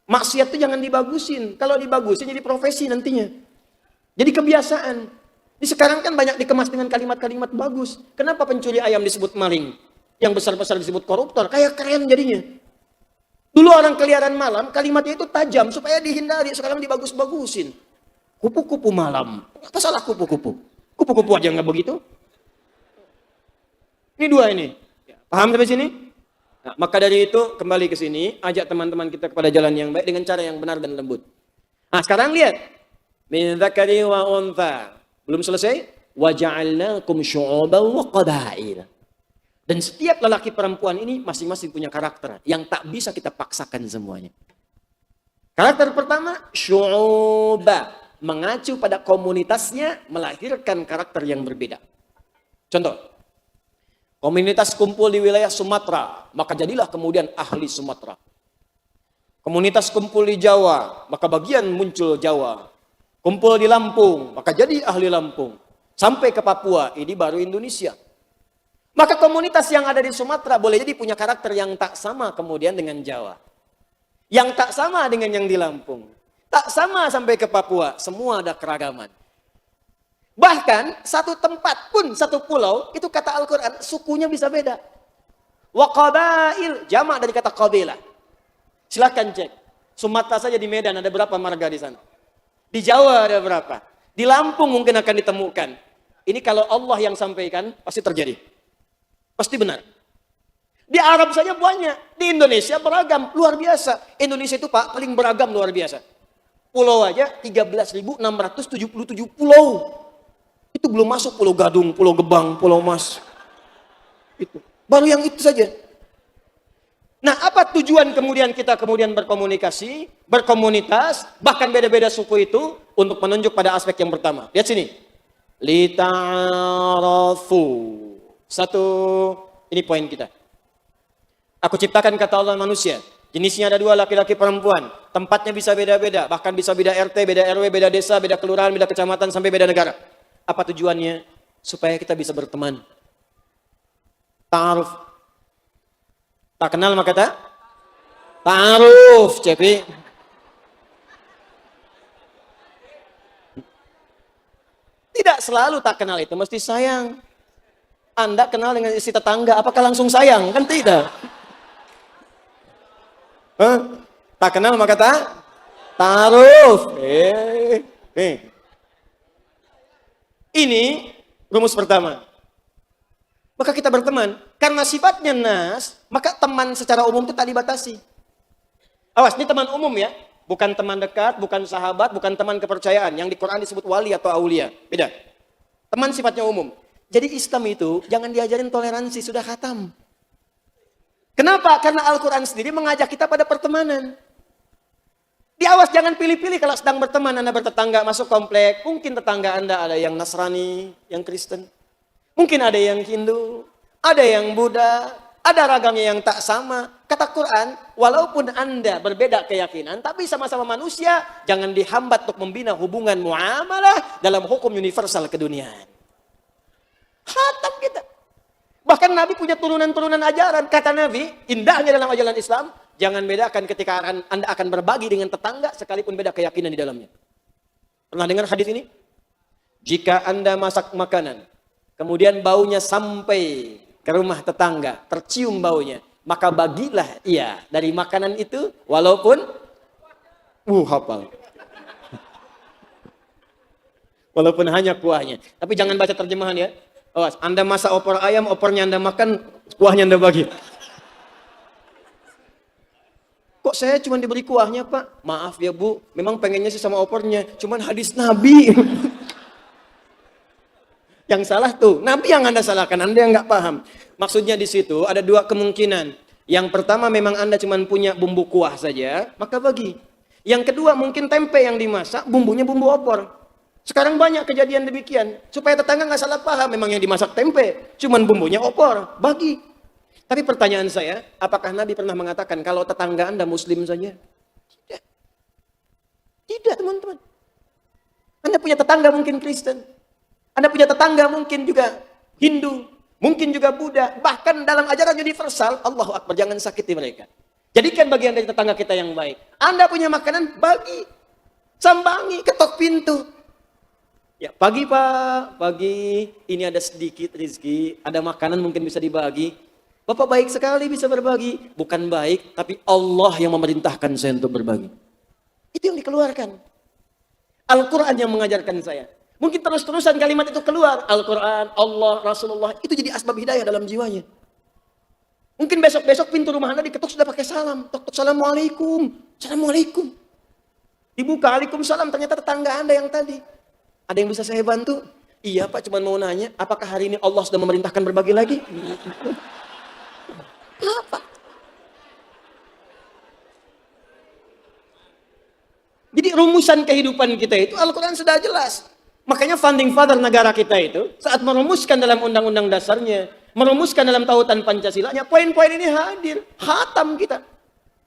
Maksiat itu jangan dibagusin. Kalau dibagusin jadi profesi nantinya. Jadi kebiasaan. Di sekarang kan banyak dikemas dengan kalimat-kalimat bagus. Kenapa pencuri ayam disebut maling? Yang besar-besar disebut koruptor. Kayak keren jadinya. Dulu orang keliaran malam, kalimatnya itu tajam supaya dihindari. Sekarang dibagus-bagusin. Kupu-kupu malam. Apa salah kupu-kupu? Kupu-kupu aja nggak begitu. Ini dua ini. Paham sampai sini? Nah, maka dari itu kembali ke sini, ajak teman-teman kita kepada jalan yang baik dengan cara yang benar dan lembut. Nah, sekarang lihat. Min dzakari wa untha. Belum selesai? Wa ja'alnakum syu'uban wa qabail. Dan setiap lelaki perempuan ini masing-masing punya karakter yang tak bisa kita paksakan semuanya. Karakter pertama, syu'uba. Mengacu pada komunitasnya melahirkan karakter yang berbeda. Contoh, komunitas kumpul di wilayah Sumatera, maka jadilah kemudian ahli Sumatera. Komunitas kumpul di Jawa, maka bagian muncul Jawa. Kumpul di Lampung, maka jadi ahli Lampung. Sampai ke Papua, ini baru Indonesia. Maka komunitas yang ada di Sumatera boleh jadi punya karakter yang tak sama kemudian dengan Jawa. Yang tak sama dengan yang di Lampung. Tak sama sampai ke Papua, semua ada keragaman. Bahkan satu tempat pun, satu pulau, itu kata Al-Quran, sukunya bisa beda. Wa qabail, jamak dari kata qabilah. Silakan cek. Sumatera saja di Medan ada berapa marga di sana? Di Jawa ada berapa? Di Lampung mungkin akan ditemukan. Ini kalau Allah yang sampaikan, pasti terjadi. Pasti benar. Di Arab saja banyak. Di Indonesia beragam, luar biasa. Indonesia itu Pak, paling beragam luar biasa. Pulau aja 13.677 pulau. Itu belum masuk Pulau Gadung, Pulau Gebang, Pulau Mas. Itu. Baru yang itu saja. Nah, apa tujuan kemudian kita berkomunikasi, berkomunitas, bahkan beda-beda suku itu untuk menunjuk pada aspek yang pertama. Lihat sini. Lita'arafu. Satu, ini poin kita. Aku ciptakan kata Allah manusia. Jenisnya ada dua, laki-laki perempuan. Tempatnya bisa beda-beda. Bahkan bisa beda RT, beda RW, beda desa, beda kelurahan, beda kecamatan, sampai beda negara. Apa tujuannya? Supaya kita bisa berteman. Ta'aruf. Tak kenal maka tak? Ta'aruf, Cepi. Tidak selalu tak kenal itu mesti sayang. Anda kenal dengan istri tetangga, apakah langsung sayang? Kan tidak. Tak kenal maka tak? Ta'aruf. Ini rumus pertama. Maka kita berteman. Karena sifatnya nas, maka teman secara umum itu tak dibatasi. Awas, ini teman umum ya. Bukan teman dekat, bukan sahabat, bukan teman kepercayaan. Yang di Quran disebut wali atau aulia. Beda. Teman sifatnya umum. Jadi Islam itu jangan diajarin toleransi, sudah khatam. Kenapa? Karena Al-Quran sendiri mengajak kita pada pertemanan. Diawas, jangan pilih-pilih kalau sedang berteman, Anda bertetangga masuk komplek. Mungkin tetangga Anda ada yang Nasrani, yang Kristen. Mungkin ada yang Hindu, ada yang Buddha, ada ragamnya yang tak sama. Kata Quran, walaupun Anda berbeda keyakinan, tapi sama-sama manusia, jangan dihambat untuk membina hubungan muamalah dalam hukum universal keduniaan. Khatam kita. Bahkan Nabi punya turunan-turunan ajaran. Kata Nabi, indahnya dalam ajaran Islam, jangan bedakan ketika Anda akan berbagi dengan tetangga, sekalipun beda keyakinan di dalamnya. Pernah dengar hadis ini? Jika Anda masak makanan, kemudian baunya sampai ke rumah tetangga, tercium baunya, maka bagilah ia dari makanan itu, walaupun hafal. Walaupun hanya kuahnya. Tapi jangan baca terjemahan ya. Awas, Anda masak opor ayam, opornya Anda makan, kuahnya Anda bagi. Kok saya cuma diberi kuahnya, Pak? Maaf ya, Bu. Memang pengennya sih sama opornya. Cuman hadis Nabi. Yang salah tuh, Nabi yang Anda salahkan, Anda yang nggak paham. Maksudnya di situ ada dua kemungkinan. Yang pertama memang Anda cuma punya bumbu kuah saja, maka bagi. Yang kedua mungkin tempe yang dimasak, bumbunya bumbu opor. Sekarang banyak kejadian demikian. Supaya tetangga nggak salah paham, memang yang dimasak tempe, cuman bumbunya opor, bagi. Tapi pertanyaan saya, apakah Nabi pernah mengatakan kalau tetangga Anda Muslim saja? Tidak. Tidak, teman-teman. Anda punya tetangga mungkin Kristen. Anda punya tetangga mungkin juga Hindu, mungkin juga Buddha. Bahkan dalam ajaran universal, Allahu Akbar, jangan sakiti mereka. Jadikan bagian dari tetangga kita yang baik. Anda punya makanan, bagi. Sambangi, ketok pintu. Ya, pagi Pak, pagi. Ini ada sedikit rezeki, ada makanan mungkin bisa dibagi. Bapak baik sekali bisa berbagi. Bukan baik, tapi Allah yang memerintahkan saya untuk berbagi. Itu yang dikeluarkan. Al-Quran yang mengajarkan saya. Mungkin terus-terusan kalimat itu keluar. Al-Quran, Allah, Rasulullah. Itu jadi asbab hidayah dalam jiwanya. Mungkin besok-besok pintu rumah Anda diketuk sudah pakai salam. Tok-tok, Assalamualaikum. Assalamualaikum. Dibuka, Waalaikumsalam. Ternyata tetangga Anda yang tadi. Ada yang bisa saya bantu? Iya Pak, cuma mau nanya. Apakah hari ini Allah sudah memerintahkan berbagi lagi? Apa? Jadi rumusan kehidupan kita itu Al-Quran sudah jelas. Makanya founding father negara kita itu saat merumuskan dalam undang-undang dasarnya, merumuskan dalam tautan Pancasilanya, poin-poin ini hadir, khatam kita.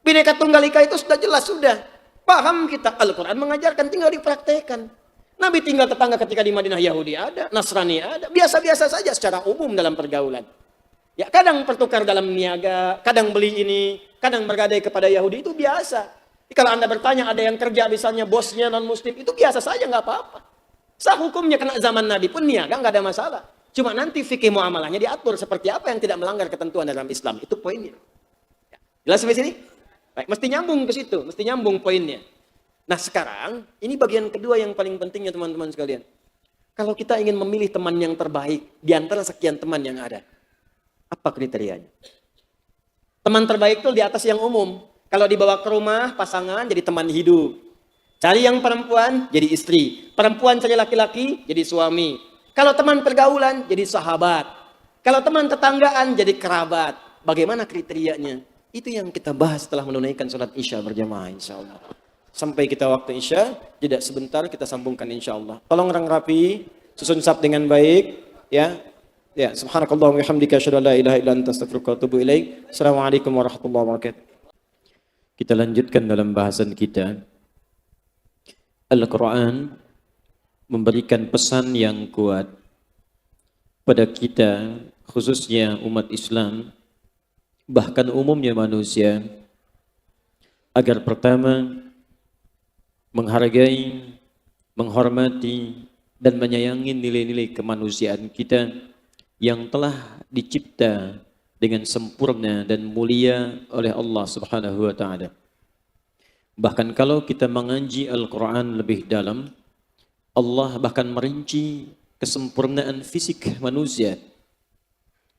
Bhinneka Tunggal Ika itu sudah jelas, sudah paham kita. Al-Quran mengajarkan, tinggal dipraktekkan. Nabi tinggal tetangga ketika di Madinah, Yahudi ada, Nasrani ada, biasa-biasa saja secara umum dalam pergaulan. Ya kadang pertukar dalam niaga, kadang beli ini, kadang bergadai kepada Yahudi, itu biasa. Jadi, kalau Anda bertanya ada yang kerja misalnya bosnya non-muslim, itu biasa saja, nggak apa-apa. Sah hukumnya kena zaman Nabi pun niaga, nggak ada masalah. Cuma nanti fikih muamalahnya diatur seperti apa yang tidak melanggar ketentuan dalam Islam. Itu poinnya. Ya, jelas sampai sini? Baik, mesti nyambung ke situ, mesti nyambung poinnya. Nah sekarang, ini bagian kedua yang paling pentingnya teman-teman sekalian. Kalau kita ingin memilih teman yang terbaik di antara sekian teman yang ada, apa kriterianya? Teman terbaik itu di atas yang umum. Kalau dibawa ke rumah, pasangan jadi teman hidup. Cari yang perempuan, jadi istri. Perempuan cari laki-laki, jadi suami. Kalau teman pergaulan, jadi sahabat. Kalau teman tetanggaan, jadi kerabat. Bagaimana kriterianya? Itu yang kita bahas setelah menunaikan sholat Isya berjamaah insya Allah. Sampai kita waktu Isya, jeda sebentar kita sambungkan insya Allah. Tolong orang rapi, susun saf dengan baik, ya. Ya, subhanakallah wa bihamdika asyhadu an la ilaha illa anta astaghfiruka wa atubu ilaik. Assalamualaikum warahmatullahi wabarakatuh. Kita lanjutkan dalam bahasan kita. Al-Quran memberikan pesan yang kuat pada kita, khususnya umat Islam, bahkan umumnya manusia, agar pertama menghargai, menghormati, dan menyayangi nilai-nilai kemanusiaan kita yang telah dicipta dengan sempurna dan mulia oleh Allah Subhanahu wa Ta'ala. Bahkan kalau kita mengaji Al-Quran lebih dalam, Allah bahkan merinci kesempurnaan fisik manusia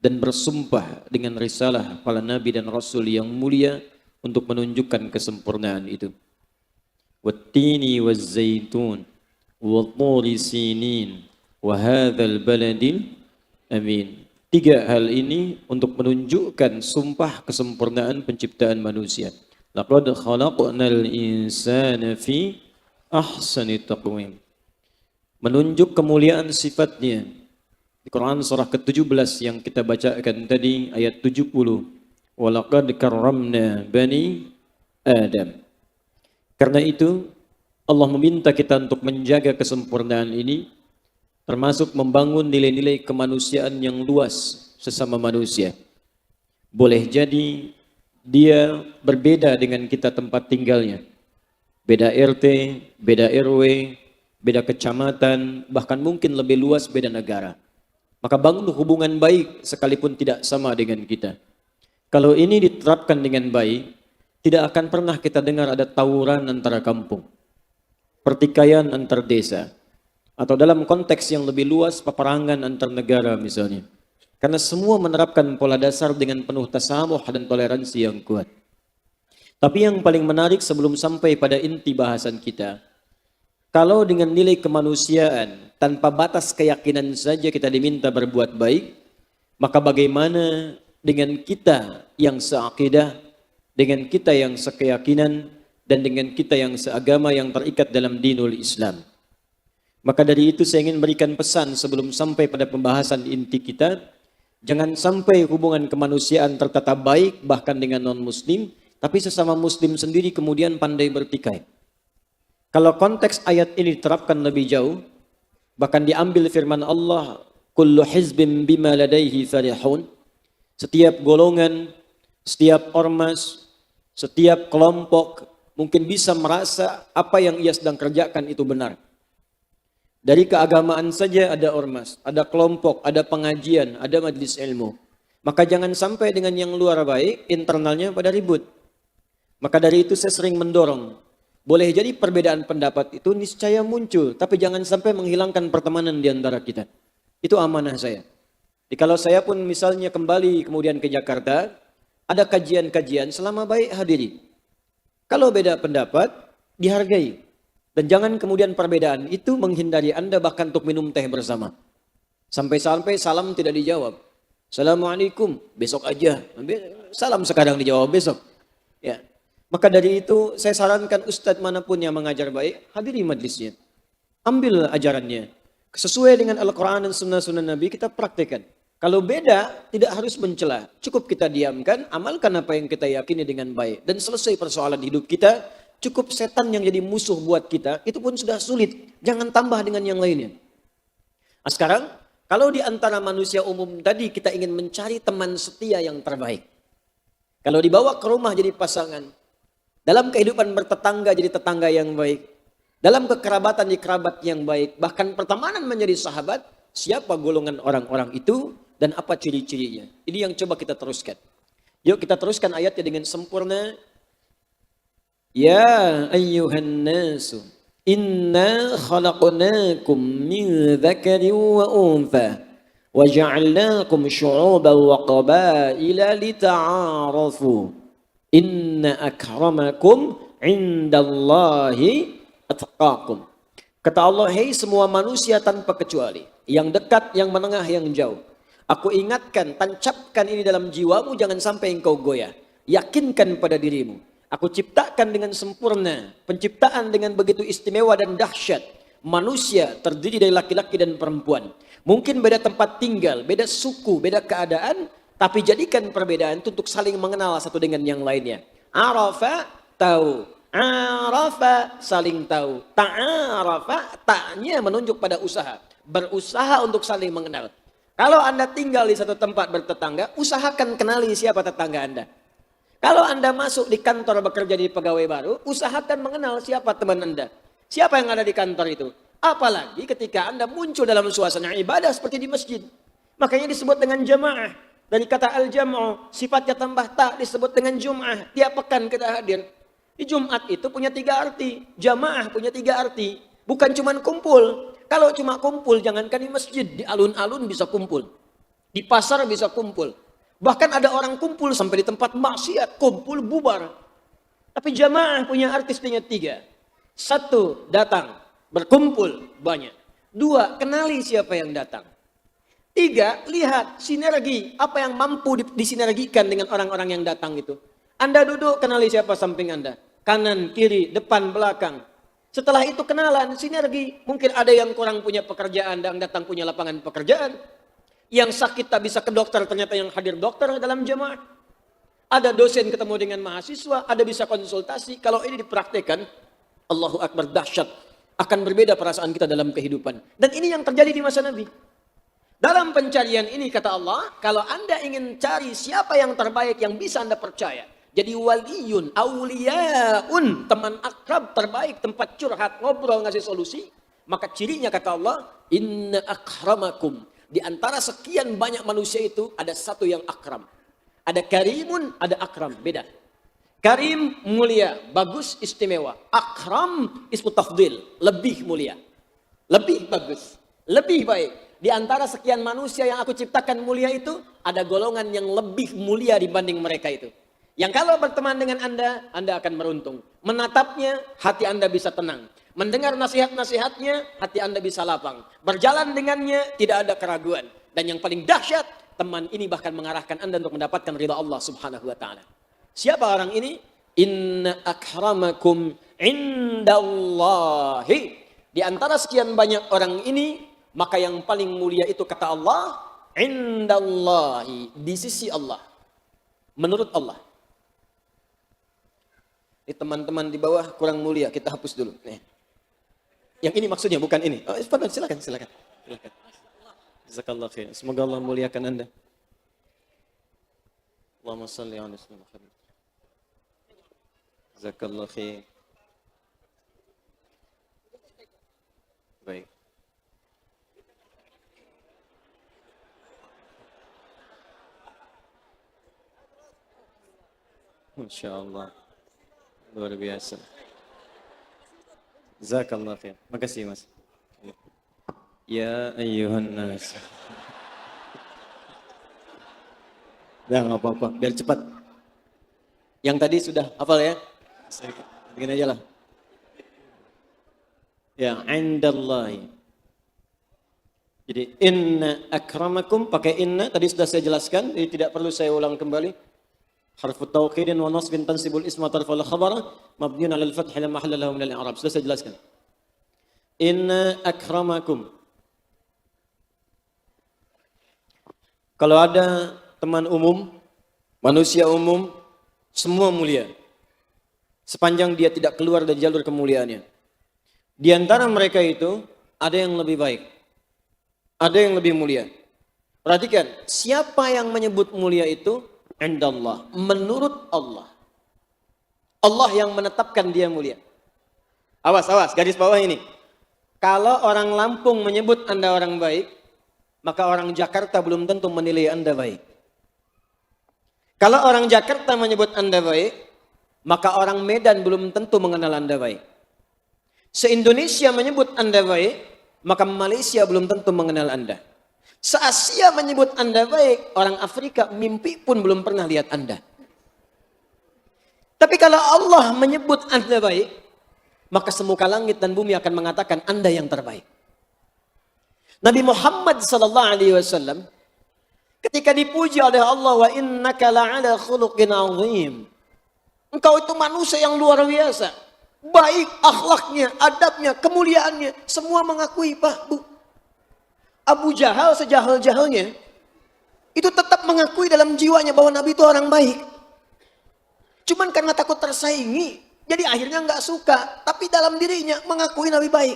dan bersumpah dengan risalah para nabi dan rasul yang mulia untuk menunjukkan kesempurnaan itu. Wattini wazzaitun wa turi sinin wa hadzal baladil amin. 3 hal ini untuk menunjukkan sumpah kesempurnaan penciptaan manusia. Laqad khalaqnal insana fi ahsani taqwim. Menunjuk kemuliaan sifatnya. Di Quran surah ke-17 yang kita bacakan tadi ayat 70. Walaqad karramna bani Adam. Karena itu Allah meminta kita untuk menjaga kesempurnaan ini, termasuk membangun nilai-nilai kemanusiaan yang luas sesama manusia. Boleh jadi dia berbeda dengan kita tempat tinggalnya. Beda RT, beda RW, beda kecamatan, bahkan mungkin lebih luas beda negara. Maka bangun hubungan baik sekalipun tidak sama dengan kita. Kalau ini diterapkan dengan baik, tidak akan pernah kita dengar ada tawuran antara kampung, pertikaian antar desa, atau dalam konteks yang lebih luas peperangan antar negara misalnya. Karena semua menerapkan pola dasar dengan penuh tasamuh dan toleransi yang kuat. Tapi yang paling menarik sebelum sampai pada inti bahasan kita, kalau dengan nilai kemanusiaan tanpa batas keyakinan saja kita diminta berbuat baik, maka bagaimana dengan kita yang seakidah, dengan kita yang sekeyakinan, dan dengan kita yang seagama yang terikat dalam dinul Islam. Maka dari itu saya ingin berikan pesan sebelum sampai pada pembahasan inti kita, jangan sampai hubungan kemanusiaan tertata baik bahkan dengan non-muslim, tapi sesama muslim sendiri kemudian pandai bertikai. Kalau konteks ayat ini diterapkan lebih jauh, bahkan diambil firman Allah, kullu hizbin bima ladaihi farihun, setiap golongan, setiap ormas, setiap kelompok mungkin bisa merasa apa yang ia sedang kerjakan itu benar. Dari keagamaan saja ada ormas, ada kelompok, ada pengajian, ada majlis ilmu. Maka jangan sampai dengan yang luar baik, internalnya pada ribut. Maka dari itu saya sering mendorong, boleh jadi perbedaan pendapat itu niscaya muncul, tapi jangan sampai menghilangkan pertemanan di antara kita. Itu amanah saya. Jadi kalau saya pun misalnya kembali kemudian ke Jakarta, ada kajian-kajian selama baik hadiri. Kalau beda pendapat, dihargai. Dan jangan kemudian perbedaan itu menghindari Anda bahkan untuk minum teh bersama. Sampai-sampai salam tidak dijawab. Assalamualaikum, besok aja. Salam sekarang dijawab besok. Ya. Maka dari itu saya sarankan ustadz manapun yang mengajar baik, hadiri majlisnya. Ambil ajarannya. Sesuai dengan Al-Quran dan sunnah-sunnah Nabi kita praktekkan. Kalau beda, tidak harus mencela. Cukup kita diamkan, amalkan apa yang kita yakini dengan baik. Dan selesai persoalan hidup kita. Cukup setan yang jadi musuh buat kita, itu pun sudah sulit. Jangan tambah dengan yang lainnya. Nah, sekarang, kalau di antara manusia umum tadi kita ingin mencari teman setia yang terbaik. Kalau dibawa ke rumah jadi pasangan. Dalam kehidupan bertetangga jadi tetangga yang baik. Dalam kekerabatan di kerabat yang baik. Bahkan pertemanan menjadi sahabat. Siapa golongan orang-orang itu dan apa ciri-cirinya. Ini yang coba kita teruskan. Yuk kita teruskan ayatnya dengan sempurna. Ya ayyuhan nasu inna khalaqnakum min dzakarin wa untha wa ja'alnakum syu'uban wa qabaila lita'arafu inna akramakum 'indallahi atqakum. Kata Allah, hei semua manusia tanpa kecuali, yang dekat, yang menengah, yang jauh. Aku ingatkan, tancapkan ini dalam jiwamu, jangan sampai engkau goyah. Yakinkan pada dirimu. Aku ciptakan dengan sempurna, penciptaan dengan begitu istimewa dan dahsyat. Manusia terdiri dari laki-laki dan perempuan. Mungkin beda tempat tinggal, beda suku, beda keadaan, tapi jadikan perbedaan itu untuk saling mengenal satu dengan yang lainnya. Arafa, tahu. Arafa, saling tahu. Ta'arafa, ta'nya menunjuk pada usaha. Berusaha untuk saling mengenal. Kalau Anda tinggal di satu tempat bertetangga, usahakan kenali siapa tetangga Anda. Kalau Anda masuk di kantor bekerja di pegawai baru, usahakan mengenal siapa teman Anda. Siapa yang ada di kantor itu. Apalagi ketika Anda muncul dalam suasana ibadah seperti di masjid. Makanya disebut dengan jamaah. Dari kata al-jam'u, sifatnya tambah tak disebut dengan jum'ah. Tiap pekan kita hadir. Di Jumat itu punya 3 arti. Jamaah punya 3 arti. Bukan cuma kumpul. Kalau cuma kumpul, jangankan di masjid. Di alun-alun bisa kumpul. Di pasar bisa kumpul. Bahkan ada orang kumpul sampai di tempat maksiat, kumpul bubar. Tapi jamaah punya artisnya 3. 1, datang, berkumpul banyak. 2, kenali siapa yang datang. 3, lihat sinergi, apa yang mampu disinergikan dengan orang-orang yang datang itu. Anda duduk, kenali siapa samping Anda. Kanan, kiri, depan, belakang. Setelah itu kenalan, sinergi. Mungkin ada yang kurang punya pekerjaan dan datang punya lapangan pekerjaan. Yang sakit tak bisa ke dokter, ternyata yang hadir dokter dalam jemaah. Ada dosen ketemu dengan mahasiswa, ada bisa konsultasi. Kalau ini dipraktekkan, Allahu Akbar, dahsyat. Akan berbeda perasaan kita dalam kehidupan. Dan ini yang terjadi di masa Nabi. Dalam pencarian ini kata Allah, kalau Anda ingin cari siapa yang terbaik yang bisa Anda percaya. Jadi waliyun, awliyaun, teman akrab terbaik, tempat curhat, ngobrol, ngasih solusi. Maka cirinya kata Allah, inna akramakum. Di antara sekian banyak manusia itu ada satu yang akram. Ada karimun, ada akram, beda. Karim mulia, bagus, istimewa. Akram ismu tafdil, lebih mulia. Lebih bagus, lebih baik. Di antara sekian manusia yang aku ciptakan mulia itu, ada golongan yang lebih mulia dibanding mereka itu. Yang kalau berteman dengan Anda akan beruntung. Menatapnya, hati Anda bisa tenang. Mendengar nasihat-nasihatnya, hati Anda bisa lapang. Berjalan dengannya, tidak ada keraguan. Dan yang paling dahsyat, teman ini bahkan mengarahkan Anda untuk mendapatkan ridha Allah subhanahu wa ta'ala. Siapa orang ini? Inna akramakum indallahi. Di antara sekian banyak orang ini, maka yang paling mulia itu kata Allah, indallahi, di sisi Allah. Menurut Allah. Ini teman-teman di bawah kurang mulia, kita hapus dulu. Nih. Yang ini maksudnya bukan ini. Oh, silakan. Jazakallah khair. Semoga Allah muliakan Anda. Allahumma salli ala Muhammad. Jazakallah khair. Baik. Masya Allah. Luar biasa. Jazakallah khair. Makasih Mas. Ya ayyuhan nas. Udah nggak apa-apa, biar cepat. Yang tadi sudah hafal ya? Begini aja lah. Ya, indallahi. Jadi inna akramakum pakai inna tadi sudah saya jelaskan, jadi tidak perlu saya ulang kembali. Harfu tauqidin wa nasbin tansibul isma tarfal khabara mabniun 'ala al-fath la mahalla lahu min al-i'rab. Sudah saya jelaskan. Inna akramakum. Kalau ada teman umum, manusia umum, semua mulia. Sepanjang dia tidak keluar dari jalur kemuliaannya. Di antara mereka itu ada yang lebih baik. Ada yang lebih mulia. Perhatikan, siapa yang menyebut mulia itu? Indallah, menurut Allah. Allah yang menetapkan dia mulia. Awas, garis bawah ini. Kalau orang Lampung menyebut Anda orang baik, maka orang Jakarta belum tentu menilai Anda baik. Kalau orang Jakarta menyebut Anda baik, maka orang Medan belum tentu mengenal Anda baik. Se-Indonesia menyebut Anda baik, maka Malaysia belum tentu mengenal Anda. Se-Asia menyebut Anda baik, orang Afrika mimpi pun belum pernah lihat Anda. Tapi kalau Allah menyebut Anda baik, maka semuka langit dan bumi akan mengatakan Anda yang terbaik. Nabi Muhammad SAW ketika dipuji oleh Allah, wa innaka la'ala khuluqin azim. Engkau itu manusia yang luar biasa. Baik akhlaknya, adabnya, kemuliaannya, semua mengakui, Pak, Bu. Abu Jahal sejahal-jahalnya itu tetap mengakui dalam jiwanya bahwa Nabi itu orang baik. Cuman karena takut tersaingi, jadi akhirnya nggak suka. Tapi dalam dirinya mengakui Nabi baik.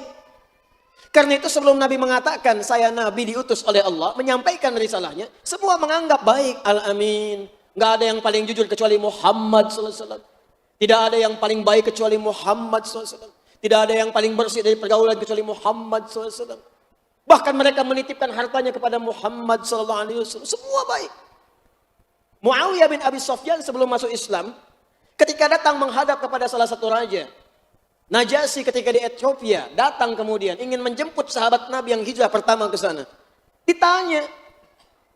Karena itu sebelum Nabi mengatakan saya Nabi diutus oleh Allah menyampaikan risalahnya, semua menganggap baik. Al-Amin. Nggak ada yang paling jujur kecuali Muhammad SAW. Tidak ada yang paling baik kecuali Muhammad SAW. Tidak ada yang paling bersih dari pergaulan kecuali Muhammad SAW. Bahkan mereka menitipkan hartanya kepada Muhammad SAW. Semua baik. Muawiyah bin Abi Sufyan sebelum masuk Islam, ketika datang menghadap kepada salah satu raja, Najasyi ketika di Ethiopia, datang kemudian ingin menjemput sahabat Nabi yang hijrah pertama ke sana. Ditanya,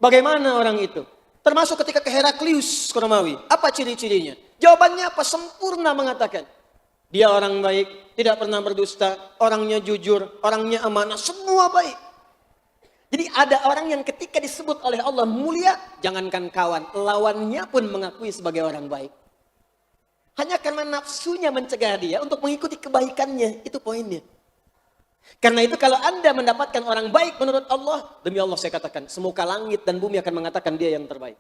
Bagaimana orang itu? Termasuk ketika ke Heraklius Romawi. Apa ciri-cirinya? Jawabannya apa? Sempurna mengatakan. Dia orang baik, tidak pernah berdusta, orangnya jujur, orangnya amanah, semua baik. Jadi ada orang yang ketika disebut oleh Allah mulia, jangankan kawan, lawannya pun mengakui sebagai orang baik. Hanya karena nafsunya mencegah dia untuk mengikuti kebaikannya, itu poinnya. Karena itu kalau Anda mendapatkan orang baik menurut Allah, demi Allah saya katakan, semuka langit dan bumi akan mengatakan dia yang terbaik.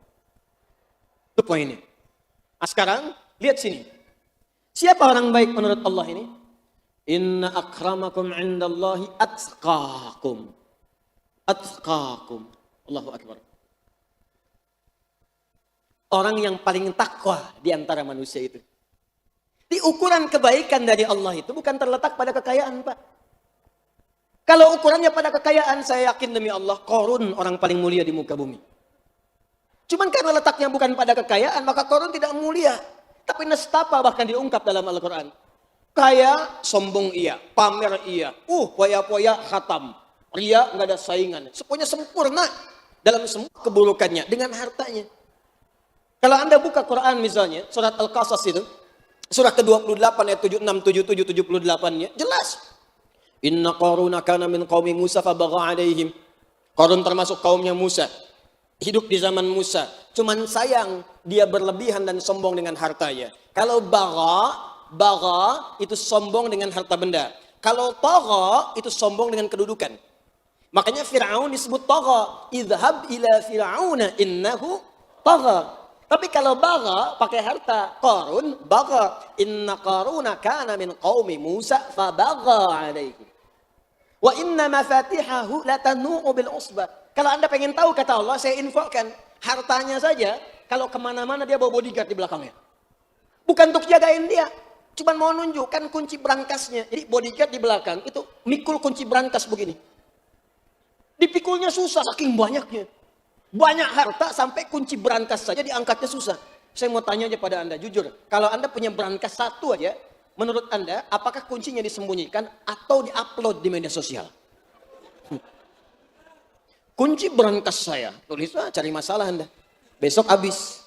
Itu poinnya. Nah, sekarang, lihat sini. Siapa orang baik menurut Allah ini? Inna akramakum indallahi atqakum. Atqakum. Allahu Akbar. Orang yang paling takwa di antara manusia itu. Di ukuran kebaikan dari Allah itu bukan terletak pada kekayaan, Pak. Kalau ukurannya pada kekayaan, saya yakin demi Allah, Qarun orang paling mulia di muka bumi. Cuman karena letaknya bukan pada kekayaan, maka Qarun tidak mulia. Tapi nestapa bahkan diungkap dalam Al-Quran. Kaya, sombong iya. Pamer iya. Poya-poya khatam. Ria, nggak ada saingan. Semuanya sempurna dalam semua keburukannya dengan hartanya. Kalau Anda buka Quran misalnya, surat Al-Qasas itu, surah ke-28 ayat 76, 77, 78-nya, jelas. Inna Qaruna kana min qaumi Musa fabagha alaihim. Qarun termasuk kaumnya Musa. Hidup di zaman Musa. Cuman sayang, dia berlebihan dan sombong dengan hartanya. Kalau bagha itu sombong dengan harta benda. Kalau tagha itu sombong dengan kedudukan. Makanya Fir'aun disebut tagha. Idhab ila Fir'auna innahu tagha. Tapi kalau bagha pakai harta, Qarun bagha. Inna Qaruna kana min qaumi Musa fabagha alaihim. Wa inna mafatihahu latanu'u bil usbah. Kalau Anda pengen tahu kata Allah, saya infokan hartanya saja. Kalau kemana-mana dia bawa bodyguard di belakangnya. Bukan untuk jagain dia. Cuma mau nunjukkan kunci berangkasnya. Jadi bodyguard di belakang itu mikul kunci berangkas begini. Dipikulnya susah saking banyaknya. Banyak harta sampai kunci berangkas saja diangkatnya susah. Saya mau tanya aja pada Anda, jujur. Kalau Anda punya berangkas satu aja, menurut Anda, apakah kuncinya disembunyikan atau diupload di media sosial? Kunci berangkas saya. Tulislah, cari masalah Anda. Besok habis.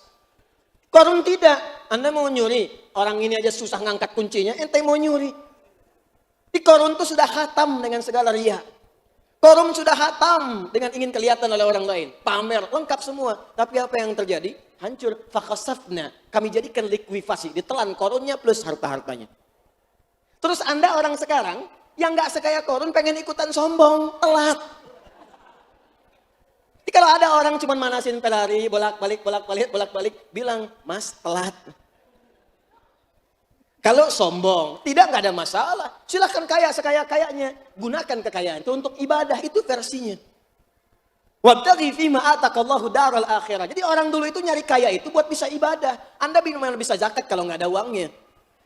Qarun tidak. Anda mau nyuri. Orang ini aja susah ngangkat kuncinya, ente mau nyuri. Di Qarun itu sudah khatam dengan segala riya. Qarun sudah khatam dengan ingin kelihatan oleh orang lain. Pamer, lengkap semua. Tapi apa yang terjadi? Hancur. Fakhasafna. Kami jadikan likuifasi. Ditelan Qarunnya plus harta-hartanya. Terus Anda orang sekarang, yang gak sekaya Qarun pengen ikutan sombong. Telat. Jadi kalau ada orang cuma manasin Ferrari, bolak-balik, bilang, Mas telat. Kalau sombong, tidak nggak ada masalah. Silahkan kaya sekaya-kayanya. Gunakan kekayaan itu untuk ibadah, itu versinya. Wabtaghi fima ataqallahu daral akhirah. Jadi orang dulu itu nyari kaya itu buat bisa ibadah. Anda gimana bisa zakat kalau nggak ada uangnya?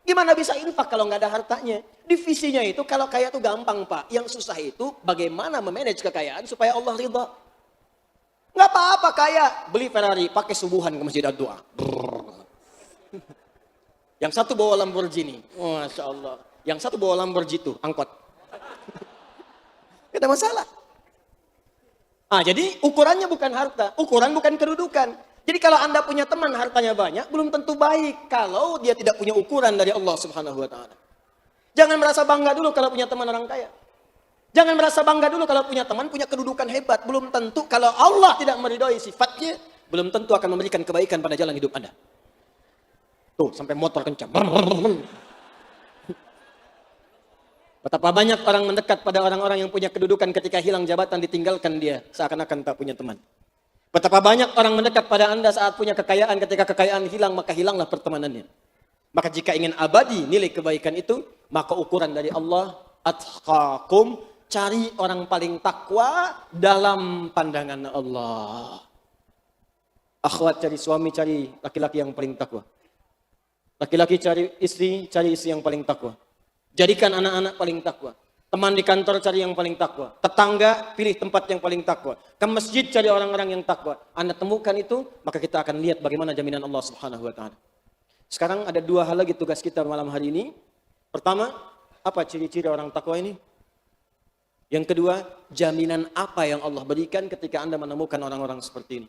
Gimana bisa infak kalau nggak ada hartanya? Divisinya itu kalau kaya itu gampang, Pak. Yang susah itu bagaimana memanage kekayaan supaya Allah ridha. Nggak apa-apa kaya, beli Ferrari, pakai subuhan ke masjid doa. Yang satu bawa Lamborghini, Masya Allah. Yang satu bawa Lamborghini itu, angkot. Tidak ada masalah. Jadi ukurannya bukan harta, ukuran bukan kedudukan. Jadi kalau Anda punya teman hartanya banyak, belum tentu baik kalau dia tidak punya ukuran dari Allah Subhanahu Wa Taala. Jangan merasa bangga dulu kalau punya teman orang kaya. Jangan merasa bangga dulu kalau punya teman punya kedudukan hebat. Belum tentu kalau Allah tidak meridhoi sifatnya, belum tentu akan memberikan kebaikan pada jalan hidup Anda. Tuh, sampai motor kencang. Betapa banyak orang mendekat pada orang-orang yang punya kedudukan ketika hilang jabatan ditinggalkan dia. Seakan-akan tak punya teman. Betapa banyak orang mendekat pada Anda saat punya kekayaan. Ketika kekayaan hilang, maka hilanglah pertemanannya. Maka jika ingin abadi nilai kebaikan itu, maka ukuran dari Allah, atqakum, cari orang paling takwa dalam pandangan Allah. Akhwat cari suami, cari laki-laki yang paling takwa. Laki-laki cari istri yang paling takwa. Jadikan anak-anak paling takwa. Teman di kantor cari yang paling takwa. Tetangga pilih tempat yang paling takwa. Ke masjid cari orang-orang yang takwa. Anda temukan itu, maka kita akan lihat bagaimana jaminan Allah Subhanahu Wa Taala. Sekarang ada dua hal lagi tugas kita malam hari ini. Pertama, apa ciri-ciri orang takwa ini? Yang kedua, jaminan apa yang Allah berikan ketika Anda menemukan orang-orang seperti ini.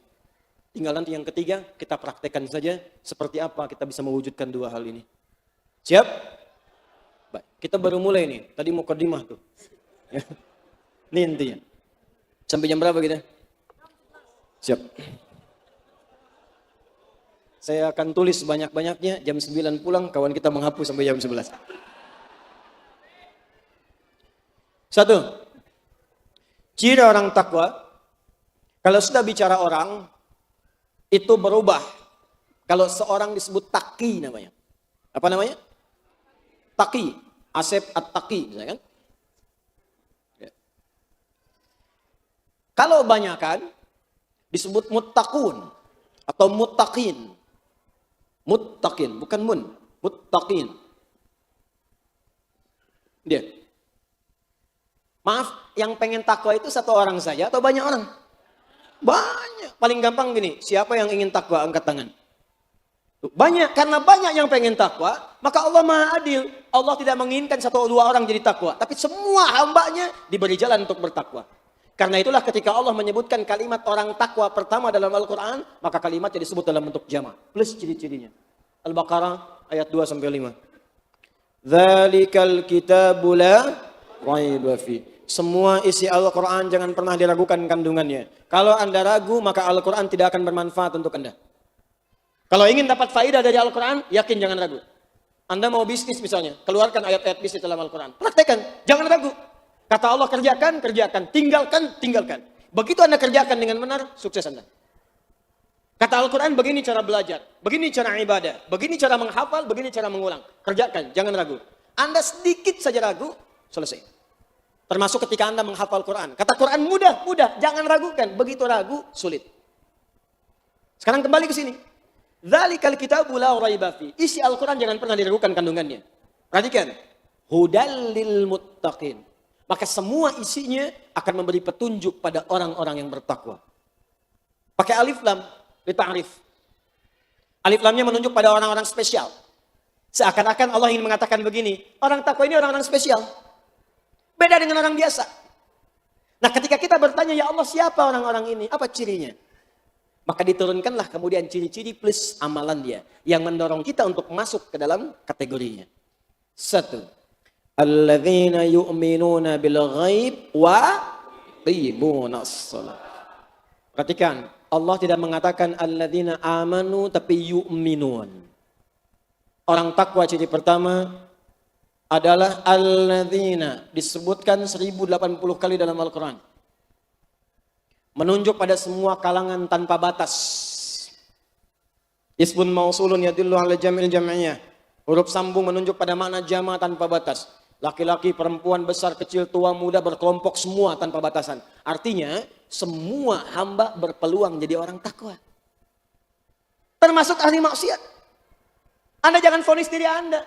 Tinggal nanti yang ketiga, kita praktekkan saja seperti apa kita bisa mewujudkan dua hal ini. Siap? Baik, kita baru mulai nih. Tadi mau mukadimah tuh. Ini intinya. Sampai jam berapa kita? Siap. Saya akan tulis banyak-banyaknya, jam 9 pulang, kawan kita menghapus sampai jam 11. Satu, ciri orang takwa, kalau sudah bicara orang, itu berubah. Kalau seorang disebut taqi namanya. Apa namanya? Taqi. Asep at-taqi, misalnya kan? Ya. Kalau banyakan, disebut muttaqun atau muttaqin. Muttaqin, bukan mun. Muttaqin. Dia. Maaf, yang pengen takwa itu satu orang saja atau banyak orang? Banyak. Paling gampang gini, siapa yang ingin takwa angkat tangan? Banyak, karena banyak yang pengen takwa, maka Allah Maha Adil. Allah tidak menginginkan satu dua orang jadi takwa, tapi semua hambanya diberi jalan untuk bertakwa. Karena itulah ketika Allah menyebutkan kalimat orang takwa pertama dalam Al-Quran, maka kalimatnya disebut dalam bentuk jama' plus ciri-cirinya. Al-Baqarah ayat 2-5. Dzalikal kitabu la raiba fi. Semua isi Al-Quran jangan pernah diragukan kandungannya. Kalau Anda ragu, maka Al-Quran tidak akan bermanfaat untuk Anda. Kalau ingin dapat faedah dari Al-Quran, yakin jangan ragu. Anda mau bisnis misalnya, keluarkan ayat-ayat bisnis dalam Al-Quran. Praktekkan, jangan ragu. Kata Allah kerjakan, kerjakan. Tinggalkan, tinggalkan. Begitu Anda kerjakan dengan benar, sukses Anda. Kata Al-Quran, begini cara belajar. Begini cara ibadah. Begini cara menghafal, begini cara mengulang. Kerjakan, jangan ragu. Anda sedikit saja ragu, selesai. Termasuk ketika Anda menghafal Quran. Kata Quran mudah, mudah. Jangan ragukan. Begitu ragu, sulit. Sekarang kembali ke sini. Dzalikal kitabu la raiba fi. Isi Al-Quran jangan pernah diragukan kandungannya. Perhatikan. Hudal lil muttaqin. Maka semua isinya akan memberi petunjuk pada orang-orang yang bertakwa. Pakai alif lam, lita'rif. Alif lamnya menunjuk pada orang-orang spesial. Seakan-akan Allah ingin mengatakan begini, orang takwa ini orang-orang spesial. Beda dengan orang biasa. Nah ketika kita bertanya, ya Allah siapa orang-orang ini? Apa cirinya? Maka diturunkanlah kemudian ciri-ciri plus amalan dia. Yang mendorong kita untuk masuk ke dalam kategorinya. Satu. Alladzina yu'minuna bil ghaib wa yuqimunas shalah. Perhatikan, Allah tidak mengatakan alladzina amanu tapi yu'minun. Orang takwa ciri pertama adalah alladzina, disebutkan 1080 kali dalam Al-Quran. Menunjuk pada semua kalangan tanpa batas. Ismun mausulun yadullu ala jam'il jam'iyah. Huruf sambung menunjuk pada makna jama' tanpa batas. Laki-laki, perempuan, besar, kecil, tua, muda, berkelompok semua tanpa batasan. Artinya, semua hamba berpeluang jadi orang takwa. Termasuk ahli maksiat. Anda jangan vonis diri Anda.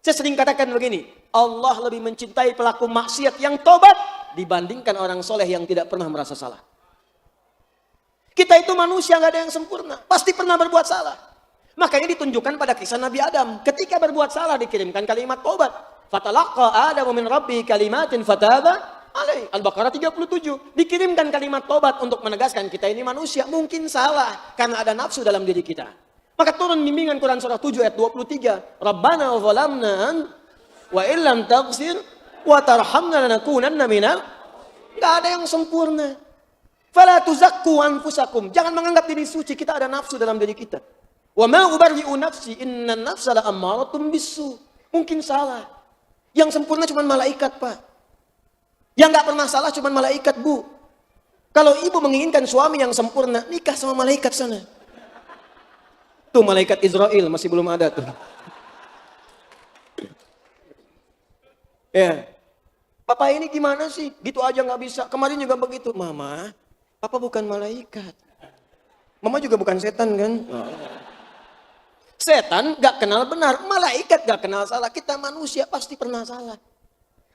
Saya sering katakan begini, Allah lebih mencintai pelaku maksiat yang tobat dibandingkan orang soleh yang tidak pernah merasa salah. Kita itu manusia, nggak ada yang sempurna. Pasti pernah berbuat salah. Makanya ditunjukkan pada kisah Nabi Adam. Ketika berbuat salah dikirimkan kalimat tobat. Fatalaqa Adamu min Rabbi kalimatin fataba alaih. Al-Baqarah 37. Dikirimkan kalimat tobat untuk menegaskan kita ini manusia. Mungkin salah karena ada nafsu dalam diri kita. Maka turun bimbingan Quran surah 7 ayat 23. Rabbana zalamna wa illam taghfir wa tarhamna lanakunanna minal. Enggak ada yang sempurna. Fala tuzakku anfusakum. Jangan menganggap diri suci, kita ada nafsu dalam diri kita. Wa ma ubarri'u nafsi innan nafsa la'ammaratun bisu. Mungkin salah. Yang sempurna cuma malaikat, Pak. Yang enggak pernah salah cuma malaikat, Bu. Kalau ibu menginginkan suami yang sempurna, nikah sama malaikat sana. Tuh malaikat Israel masih belum ada tuh. Ya. Papa ini gimana sih? Gitu aja nggak bisa. Kemarin juga begitu. Mama, Papa bukan malaikat. Mama juga bukan setan kan? Setan gak kenal benar. Malaikat gak kenal salah. Kita manusia pasti pernah salah.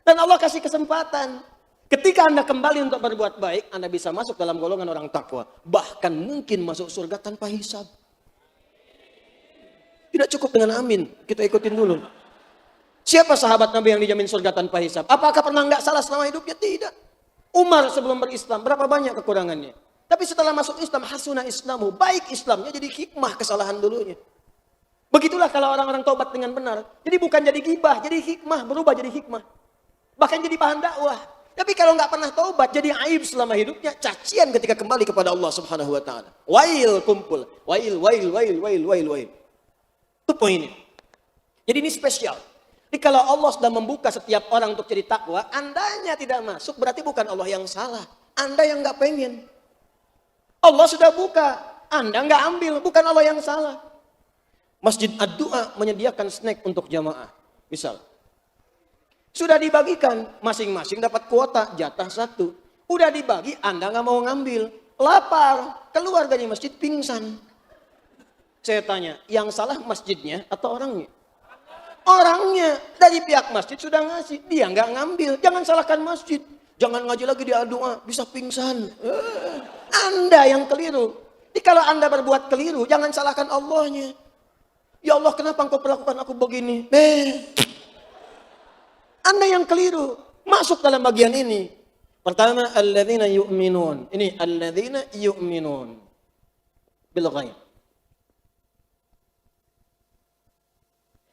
Dan Allah kasih kesempatan. Ketika Anda kembali untuk berbuat baik, Anda bisa masuk dalam golongan orang takwa. Bahkan mungkin masuk surga tanpa hisab. Tidak cukup dengan amin. Kita ikutin dulu. Siapa sahabat Nabi yang dijamin surga tanpa hisab? Apakah pernah nggak salah selama hidupnya? Tidak. Umar sebelum berislam, berapa banyak kekurangannya. Tapi setelah masuk Islam, hasuna islamu, baik Islamnya, jadi hikmah kesalahan dulunya. Begitulah kalau orang-orang taubat dengan benar. Jadi bukan jadi gibah, jadi hikmah, berubah jadi hikmah. Bahkan jadi bahan dakwah. Tapi kalau nggak pernah taubat, jadi aib selama hidupnya, cacian ketika kembali kepada Allah Subhanahu wa taala. Wail kumpul, wail. Itu poinnya. Jadi ini spesial. Jadi kalau Allah sudah membuka setiap orang untuk jadi takwa, andanya tidak masuk, berarti bukan Allah yang salah. Anda yang nggak pengen. Allah sudah buka, Anda nggak ambil, bukan Allah yang salah. Masjid Ad-Du'a menyediakan snack untuk jamaah. Misal, sudah dibagikan, masing-masing dapat kuota, jatah 1. Udah dibagi, Anda nggak mau ngambil. Lapar, keluar dari masjid pingsan. Saya tanya, yang salah masjidnya atau orangnya? Orangnya, dari pihak masjid sudah ngasih, dia nggak ngambil. Jangan salahkan masjid. Jangan ngaji lagi di Ad-Du'a, bisa pingsan. Anda yang keliru. Jadi kalau Anda berbuat keliru, jangan salahkan Allahnya. Ya Allah, kenapa engkau perlakukan aku begini? Anda yang keliru. Masuk dalam bagian ini. Pertama, alladzina yu'minun. Ini alladzina yu'minun bil ghaib.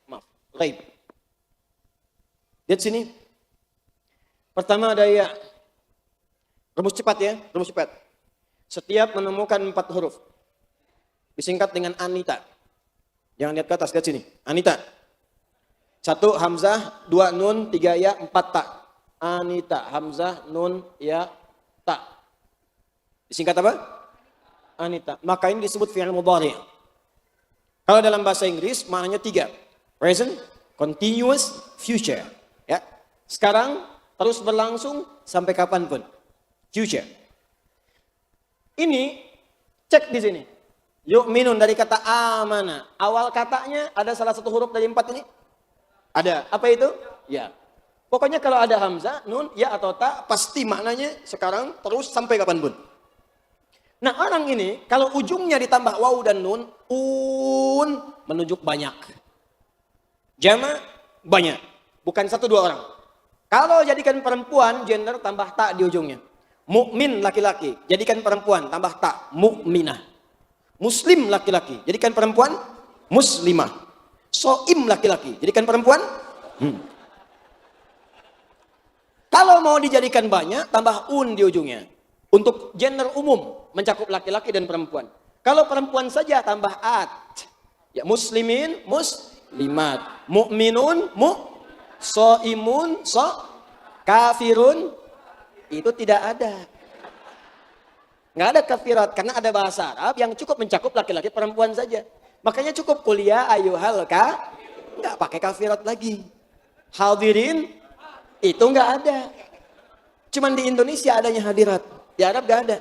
Maaf, ghaib. Lihat sini. Pertama ada ya. Rumus cepat ya, rumus cepat. Setiap menemukan 4 huruf disingkat dengan Anita. Jangan lihat ke atas, lihat sini. Anita. 1 hamzah, 2 nun, 3 ya, 4 ta. Anita, hamzah, nun, ya, ta. Disingkat apa? Anita. Maka ini disebut fi'il mudhari'. Kalau dalam bahasa Inggris maknanya 3. Present, continuous, future. Ya. Sekarang terus berlangsung sampai kapanpun. Future. Ini cek di sini. Yu'minun dari kata amana. Awal katanya ada salah satu huruf dari 4 ini? Ada. Apa itu? Ya. Pokoknya kalau ada hamzah, nun, ya atau ta, pasti maknanya sekarang terus sampai kapanpun. Nah orang ini, kalau ujungnya ditambah waw dan nun, menunjuk banyak. Jama banyak. Bukan 1-2 orang. Kalau jadikan perempuan, gender tambah ta di ujungnya. Mukmin laki-laki, jadikan perempuan, tambah ta, mukminah. Muslim laki-laki, jadikan perempuan muslimah. Soim laki-laki, jadikan perempuan. Kalau mau dijadikan banyak, tambah di ujungnya. Untuk gender umum, mencakup laki-laki dan perempuan. Kalau perempuan saja, tambah at. Ya, muslimin, muslimat. Mu'minun, soimun, kafirun. Itu tidak ada. Nggak ada kafirat, karena ada bahasa Arab yang cukup mencakup laki-laki perempuan saja. Makanya cukup kuliah ayuhal nggak pakai kafirat lagi. Hadirin, itu nggak ada. Cuman di Indonesia adanya hadirat. Di Arab nggak ada.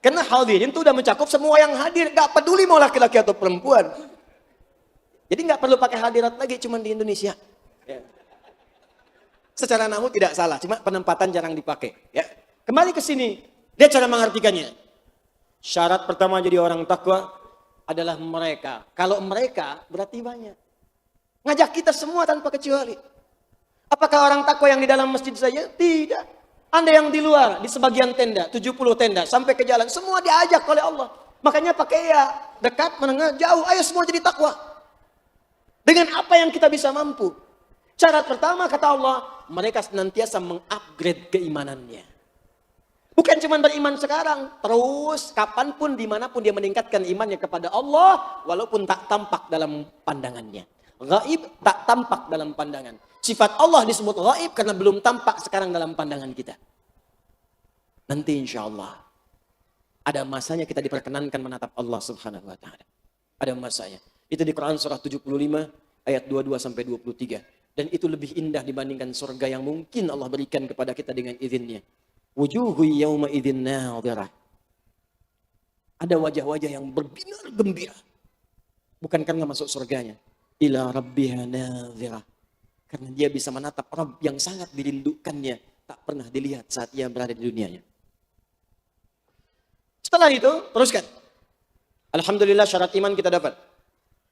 Karena hadirin itu udah mencakup semua yang hadir. Nggak peduli mau laki-laki atau perempuan. Jadi nggak perlu pakai hadirat lagi, cuman di Indonesia. Ya. Secara nahu tidak salah, cuma penempatan jarang dipakai. Ya. Kembali ke sini. Dia cara mengartikannya. Syarat pertama jadi orang takwa adalah mereka. Kalau mereka berarti banyak. Ngajak kita semua tanpa kecuali. Apakah orang takwa yang di dalam masjid saja? Tidak. Anda yang di luar, di sebagian tenda, 70 tenda, sampai ke jalan. Semua diajak oleh Allah. Makanya pakai ya, dekat, menengah, jauh. Ayo semua jadi takwa. Dengan apa yang kita bisa mampu. Syarat pertama kata Allah, mereka senantiasa mengupgrade keimanannya. Bukan cuma beriman sekarang, terus kapanpun, dimanapun dia meningkatkan imannya kepada Allah, walaupun tak tampak dalam pandangannya. Gaib tak tampak dalam pandangan. Sifat Allah disebut gaib karena belum tampak sekarang dalam pandangan kita. Nanti insya Allah, ada masanya kita diperkenankan menatap Allah Subhanahu Wa Taala. Ada masanya. Itu di Quran surah 75 ayat 22-23. Dan itu lebih indah dibandingkan surga yang mungkin Allah berikan kepada kita dengan izinnya. Wujuhu yawma idzin nadhirah. Ada wajah-wajah yang berbinar gembira. Bukan karena masuk surganya. Ila rabbiha nadhirah. Karena dia bisa menatap Rabb yang sangat dirindukannya. Tak pernah dilihat saat ia berada di dunianya. Setelah itu, teruskan. Alhamdulillah syarat iman kita dapat.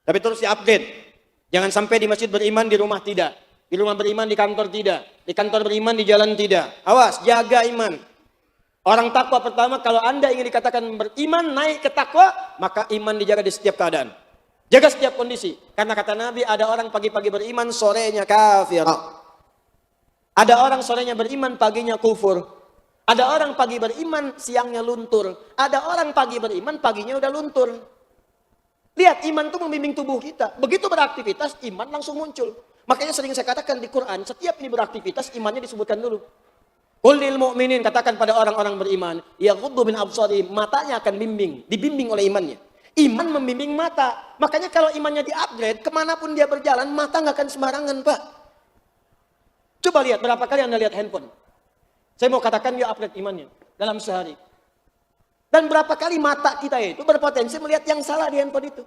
Tapi terus di-upgrade. Jangan sampai di masjid beriman, di rumah tidak. Di rumah beriman, di kantor tidak. Di kantor beriman, di jalan tidak. Awas, jaga iman. Orang takwa pertama, kalau Anda ingin dikatakan beriman, naik ke takwa, maka iman dijaga di setiap keadaan. Jaga setiap kondisi. Karena kata Nabi, ada orang pagi-pagi beriman, sorenya kafir. Ada orang sorenya beriman, paginya kufur. Ada orang pagi beriman, siangnya luntur. Ada orang pagi beriman, paginya udah luntur. Lihat, iman itu membimbing tubuh kita. Begitu beraktivitas, iman langsung muncul. Makanya sering saya katakan di Quran, setiap ini beraktivitas, imannya disebutkan dulu. Qul lil mu'minin, katakan pada orang-orang beriman, yaghuddu min absarihim, matanya akan dibimbing oleh imannya. Iman membimbing mata. Makanya kalau imannya di-upgrade, kemanapun dia berjalan, mata nggak akan sembarangan, Pak. Coba lihat, berapa kali Anda lihat handphone? Saya mau katakan dia upgrade imannya dalam sehari. Dan berapa kali mata kita itu berpotensi melihat yang salah di handphone itu.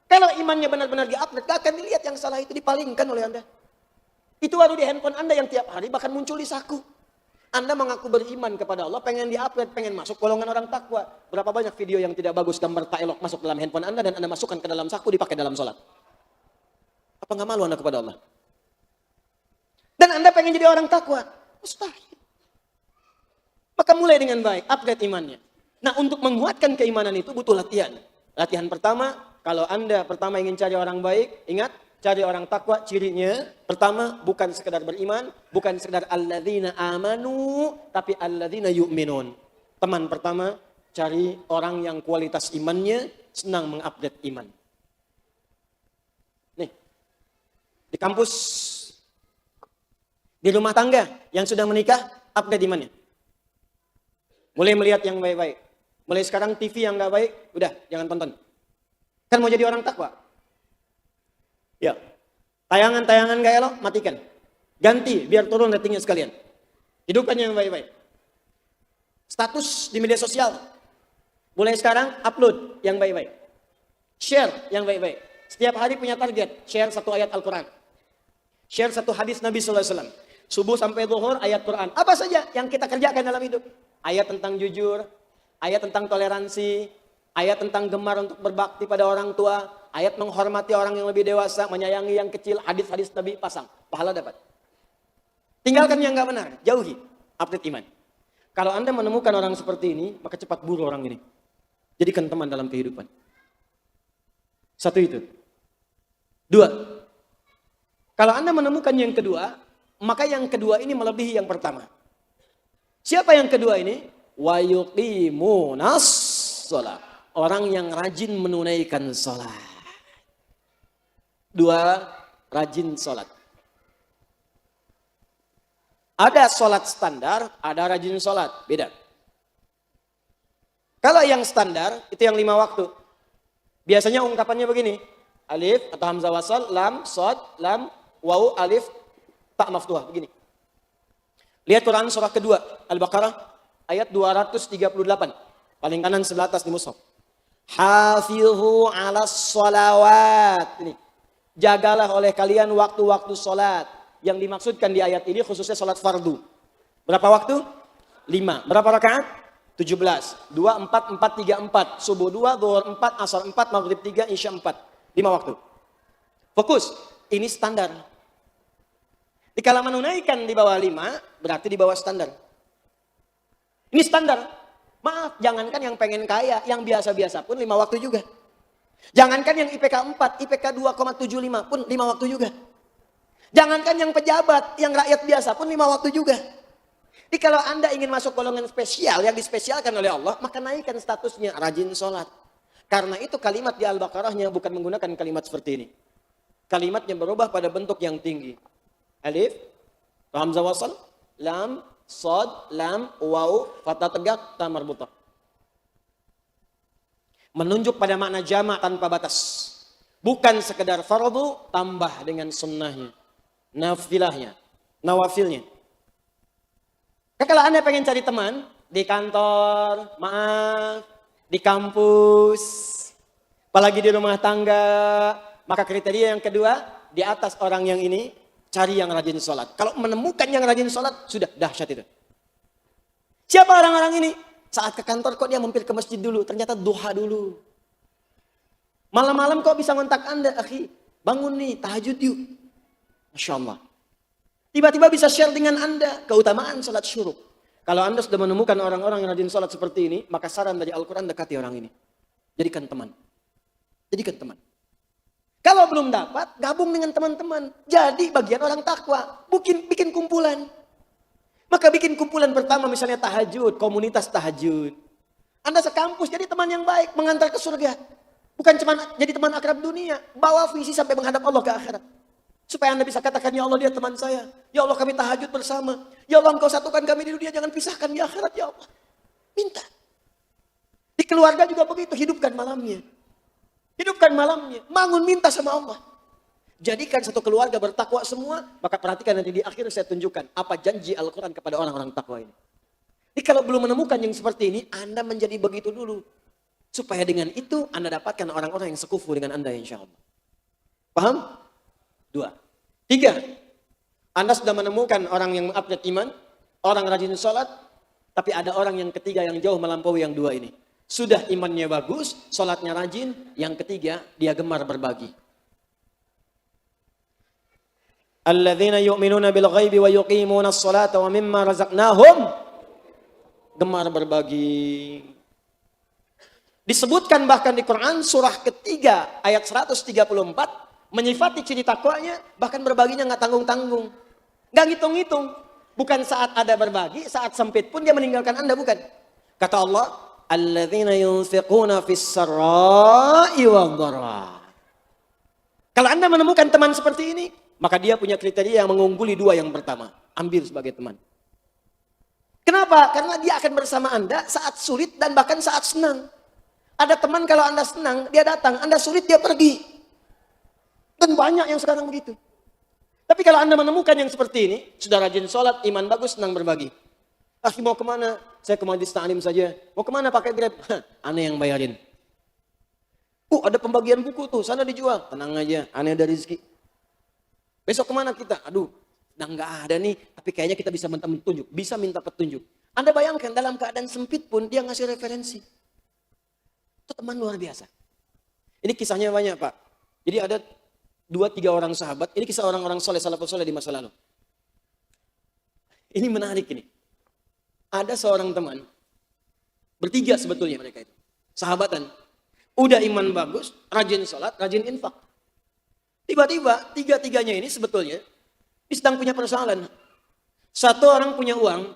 Kalau imannya benar-benar di-upgrade, gak akan dilihat yang salah itu dipalingkan oleh Anda. Itu baru di handphone Anda yang tiap hari bahkan muncul di saku. Anda mengaku beriman kepada Allah, pengen di-upgrade, pengen masuk golongan orang takwa. Berapa banyak video yang tidak bagus, gambar tak elok masuk dalam handphone Anda dan Anda masukkan ke dalam saku, dipakai dalam sholat. Apa gak malu Anda kepada Allah? Dan Anda pengen jadi orang takwa? Mustahil. Maka mulai dengan baik, upgrade imannya. Nah, untuk menguatkan keimanan itu butuh latihan. Latihan pertama, kalau Anda pertama ingin cari orang baik, ingat, cari orang takwa, cirinya pertama bukan sekedar beriman, bukan sekedar alladzina amanu, tapi alladzina yu'minun. Teman pertama, cari orang yang kualitas imannya senang mengupdate iman. Nih, di kampus, di rumah tangga yang sudah menikah, update imannya. Mulai melihat yang baik-baik. Mulai sekarang TV yang gak baik, udah jangan tonton. Kan mau jadi orang takwa. Ya, tayangan-tayangan gak elok, matikan. Ganti, biar turun ratingnya sekalian. Hidupkan yang baik-baik. Status di media sosial. Mulai sekarang, upload yang baik-baik. Share yang baik-baik. Setiap hari punya target, share satu ayat Al-Quran. Share satu hadis Nabi SAW. Subuh sampai zuhur, ayat Quran. Apa saja yang kita kerjakan dalam hidup. Ayat tentang jujur, ayat tentang toleransi, ayat tentang gemar untuk berbakti pada orang tua, ayat menghormati orang yang lebih dewasa, menyayangi yang kecil, hadis-hadis Nabi pasang, pahala dapat. Tinggalkan yang gak benar, jauhi, update iman. Kalau Anda menemukan orang seperti ini, maka cepat buru orang ini. Jadikan teman dalam kehidupan. Satu itu. Dua, kalau Anda menemukan yang kedua, maka yang kedua ini melebihi yang pertama. Siapa yang kedua ini? Wa yuqimunas shalah. Orang yang rajin menunaikan salat. Dua, rajin salat. Ada salat standar, ada rajin salat, beda. Kalau yang standar itu yang 5 waktu. Biasanya ungkapannya begini. Alif atau hamzah wasal, lam, shad, lam, waw, alif, ta maftuhah, begini. Lihat Quran surah kedua, Al-Baqarah ayat 238. Paling kanan sebelah atas di mushaf. Hafidhu 'alas shalawat. Ini. Jagalah oleh kalian waktu-waktu salat. Yang dimaksudkan di ayat ini khususnya salat fardu. Berapa waktu? 5. Berapa rakaat? 17. 2, 4, 4, 3, 4. Subuh 2, zuhur 4, asar 4, maghrib 3, isya 4. 5 waktu. Fokus. Ini standar. Dikala menunaikan di bawah 5, berarti di bawah standar. Ini standar. Maaf, jangankan yang pengen kaya, yang biasa-biasa pun 5 waktu juga. Jangankan yang IPK 4, IPK 2,75 pun 5 waktu juga. Jangankan yang pejabat, yang rakyat biasa pun 5 waktu juga. Jadi kalau Anda ingin masuk golongan spesial, yang dispesialkan oleh Allah, maka naikkan statusnya rajin sholat. Karena itu kalimat di Al-Baqarahnya bukan menggunakan kalimat seperti ini. Kalimatnya berubah pada bentuk yang tinggi. Alif, hamzah wasal, lam, shad, lam, waw, fathah tegak, ta marbutah. Menunjuk pada makna jamak tanpa batas. Bukan sekedar fardu, tambah dengan sunnahnya, nafilahnya, nawafilnya. Kalau Anda pengen cari teman, di kantor, maaf, di kampus, apalagi di rumah tangga, maka kriteria yang kedua, di atas orang yang ini, cari yang rajin sholat. Kalau menemukan yang rajin sholat, sudah dahsyat itu. Siapa orang-orang ini? Saat ke kantor kok dia mampir ke masjid dulu, ternyata duha dulu. Malam-malam kok bisa ngontak Anda, akhi, bangun nih, tahajud yuk. Masya Allah. Tiba-tiba bisa share dengan Anda keutamaan salat syuruk. Kalau Anda sudah menemukan orang-orang yang rajin salat seperti ini, maka saran dari Al-Quran, dekati orang ini. Jadikan teman. Jadikan teman. Kalau belum dapat, gabung dengan teman-teman. Jadi bagian orang takwa. Bikin kumpulan. Maka bikin kumpulan pertama misalnya tahajud, komunitas tahajud. Anda sekampus jadi teman yang baik, mengantar ke surga. Bukan cuma jadi teman akrab dunia. Bawa visi sampai menghadap Allah ke akhirat. Supaya Anda bisa katakan, ya Allah dia teman saya. Ya Allah kami tahajud bersama. Ya Allah engkau satukan kami di dunia, jangan pisahkan di akhirat ya Allah. Minta. Di keluarga juga begitu, hidupkan malamnya. Hidupkan malamnya, bangun minta sama Allah. Jadikan satu keluarga bertakwa semua, maka perhatikan nanti di akhir saya tunjukkan apa janji Al-Quran kepada orang-orang takwa ini. Jadi kalau belum menemukan yang seperti ini, Anda menjadi begitu dulu. Supaya dengan itu Anda dapatkan orang-orang yang sekufu dengan Anda insya Allah. Paham? 2. 3. Anda sudah menemukan orang yang update iman, orang rajin sholat, tapi ada orang yang ketiga yang jauh melampaui yang 2 ini. Sudah imannya bagus, sholatnya rajin. Yang ketiga, dia gemar berbagi. Alladzina yu'minuna bil ghaibi wa yuqimuna as-salata wa mimma razaqnahum. Gemar berbagi. Disebutkan bahkan di Quran surah ketiga ayat 134 menyifati ciri takwanya, bahkan berbaginya nggak tanggung-tanggung. Nggak ngitung-ngitung. Bukan saat ada berbagi, saat sempit pun dia meninggalkan Anda, bukan. Kata Allah, alladzina yunfiquna fis sarra'i wadh-dharra. Kalau Anda menemukan teman seperti ini, maka dia punya kriteria yang mengungguli 2 yang pertama. Ambil sebagai teman. Kenapa? Karena dia akan bersama Anda saat sulit dan bahkan saat senang. Ada teman kalau Anda senang, dia datang. Anda sulit, dia pergi. Dan banyak yang sekarang begitu. Tapi kalau Anda menemukan yang seperti ini, sudah rajin sholat, iman bagus, senang berbagi. Akhi mau kemana? Saya ke majlis ta'lim saja. Mau kemana pakai Grab? Aneh yang bayarin. Ada pembagian buku tuh, sana dijual. Tenang aja, aneh ada rezeki. Besok kemana kita? Aduh, nggak ada nih. Tapi kayaknya kita bisa minta petunjuk. Bisa minta petunjuk. Anda bayangkan dalam keadaan sempit pun dia ngasih referensi. Itu teman luar biasa. Ini kisahnya banyak Pak. Jadi ada 2-3 orang sahabat. Ini kisah orang-orang soleh, salafus soleh di masa lalu. Ini menarik ini. Ada seorang teman. Bertiga sebetulnya mereka itu. Sahabatan. Udah iman bagus, rajin sholat, rajin infak. Tiba-tiba, 3-tiganya ini sebetulnya sedang punya persoalan. Satu orang punya uang,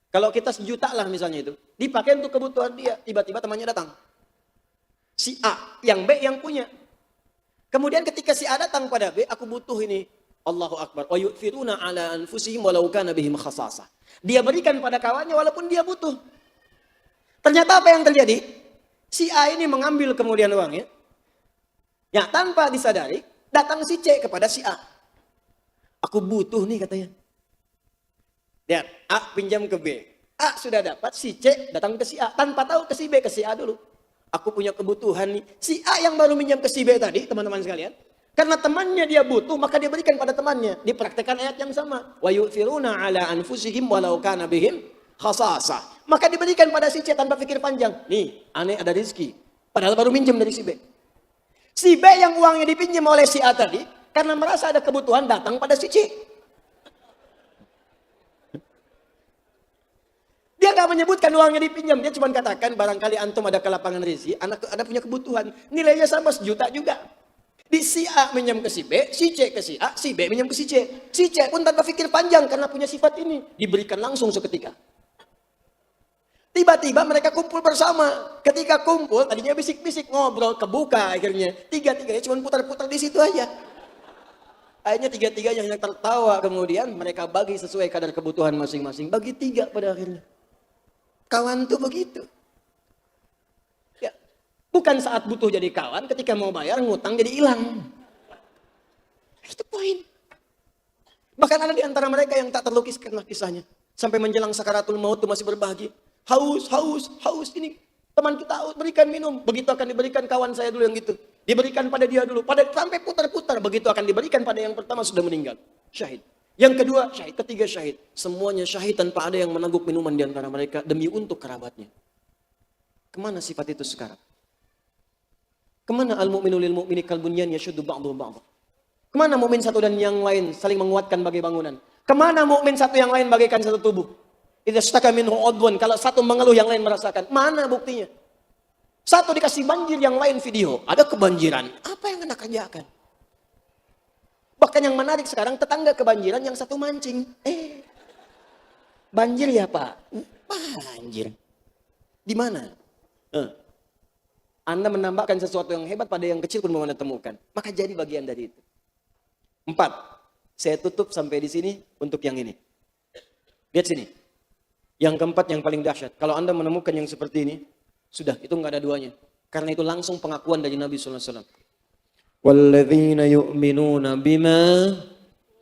kalau kita 1 juta lah misalnya itu, dipakai untuk kebutuhan dia. Tiba-tiba temannya datang. Si A, yang B yang punya. Kemudian ketika si A datang pada B, aku butuh ini. Allahu Akbar. Wa yu'thiruna ala anfusihim walau kana bihim khasasah. Dia berikan pada kawannya walaupun dia butuh. Ternyata apa yang terjadi? Si A ini mengambil kemudian uangnya. Ya, tanpa disadari, datang si C kepada si A. Aku butuh nih katanya. Lihat, A pinjam ke B. A sudah dapat, si C datang ke si A. Tanpa tahu ke si B, ke si A dulu. Aku punya kebutuhan nih. Si A yang baru minjam ke si B tadi, teman-teman sekalian. Karena temannya dia butuh, maka dia berikan pada temannya. Dipraktekkan ayat yang sama. Wa yu'thiruna ala anfusihim walau kana bihim khasasah. Maka diberikan pada si C tanpa pikir panjang. Nih, aneh ada rezeki. Padahal baru minjem dari si B. Si B yang uangnya dipinjam oleh si A tadi, karena merasa ada kebutuhan datang pada si C. Dia gak menyebutkan uangnya dipinjam. Dia cuma katakan barangkali antum ada kelapangan rezeki, ada punya kebutuhan. Nilainya sama 1 juta juga. Di si A minjam ke si B, si C ke si A, si B minjam ke si C. Si C pun tanpa pikir panjang karena punya sifat ini. Diberikan langsung seketika. Tiba-tiba mereka kumpul bersama. Ketika kumpul, tadinya bisik-bisik, ngobrol, kebuka akhirnya. 3-tiganya cuma putar-putar di situ aja. Akhirnya 3-tiganya hanya tertawa. Kemudian mereka bagi sesuai kadar kebutuhan masing-masing. Bagi 3 pada akhirnya. Kawan tuh begitu. Ya, bukan saat butuh jadi kawan, ketika mau bayar, ngutang jadi hilang. Itu poin. Bahkan ada di antara mereka yang tak terlukiskan kisahnya. Sampai menjelang sakaratul maut itu masih berbagi. Haus. Ini teman kita haus, berikan minum. Begitu akan diberikan kawan saya dulu yang gitu. Diberikan pada dia dulu. Sampai putar-putar. Begitu akan diberikan pada yang pertama sudah meninggal. Syahid. Yang kedua syahid. Ketiga syahid. Semuanya syahid tanpa ada yang meneguk minuman di antara mereka. Demi untuk kerabatnya. Kemana sifat itu sekarang? Kemana al-mu'minu lil-mu'mini kalbunyan yashuddu ba'du ba'du? Kemana mukmin satu dan yang lain saling menguatkan bagai bangunan? Kemana mukmin satu yang lain bagaikan satu tubuh? Idza shtaka minhu udhun, kalau satu mengeluh yang lain merasakan. Mana buktinya? Satu dikasih banjir, yang lain video. Ada kebanjiran. Apa yang Anda kerjakan? Bahkan yang menarik sekarang, tetangga kebanjiran, yang satu mancing. Banjir ya Pak? Banjir. Di mana? Anda menambahkan sesuatu yang hebat pada yang kecil pun mau Anda temukan. Maka jadi bagian dari itu. 4. Saya tutup sampai di sini untuk yang ini. Lihat sini. Yang keempat yang paling dahsyat. Kalau Anda menemukan yang seperti ini, sudah, itu nggak ada duanya. Karena itu langsung pengakuan dari Nabi SAW. Walladzina yu'minuna bima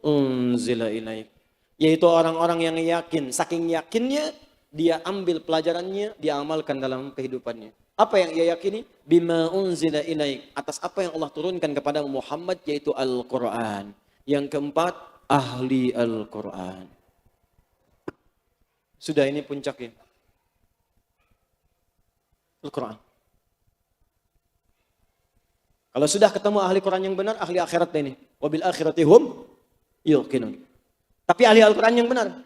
unzila ilaik. Yaitu orang-orang yang yakin. Saking yakinnya, dia ambil pelajarannya, dia amalkan dalam kehidupannya. Apa yang ia yakini? Bima unzila ilaik. Atas apa yang Allah turunkan kepada Muhammad, yaitu Al-Quran. Yang keempat, ahli Al-Quran. Sudah, ini puncaknya. Al-Quran. Kalau sudah ketemu ahli Quran yang benar, ahli akhirat ini. Wabil akhirati hum yuqinun. Tapi ahli Al-Quran yang benar.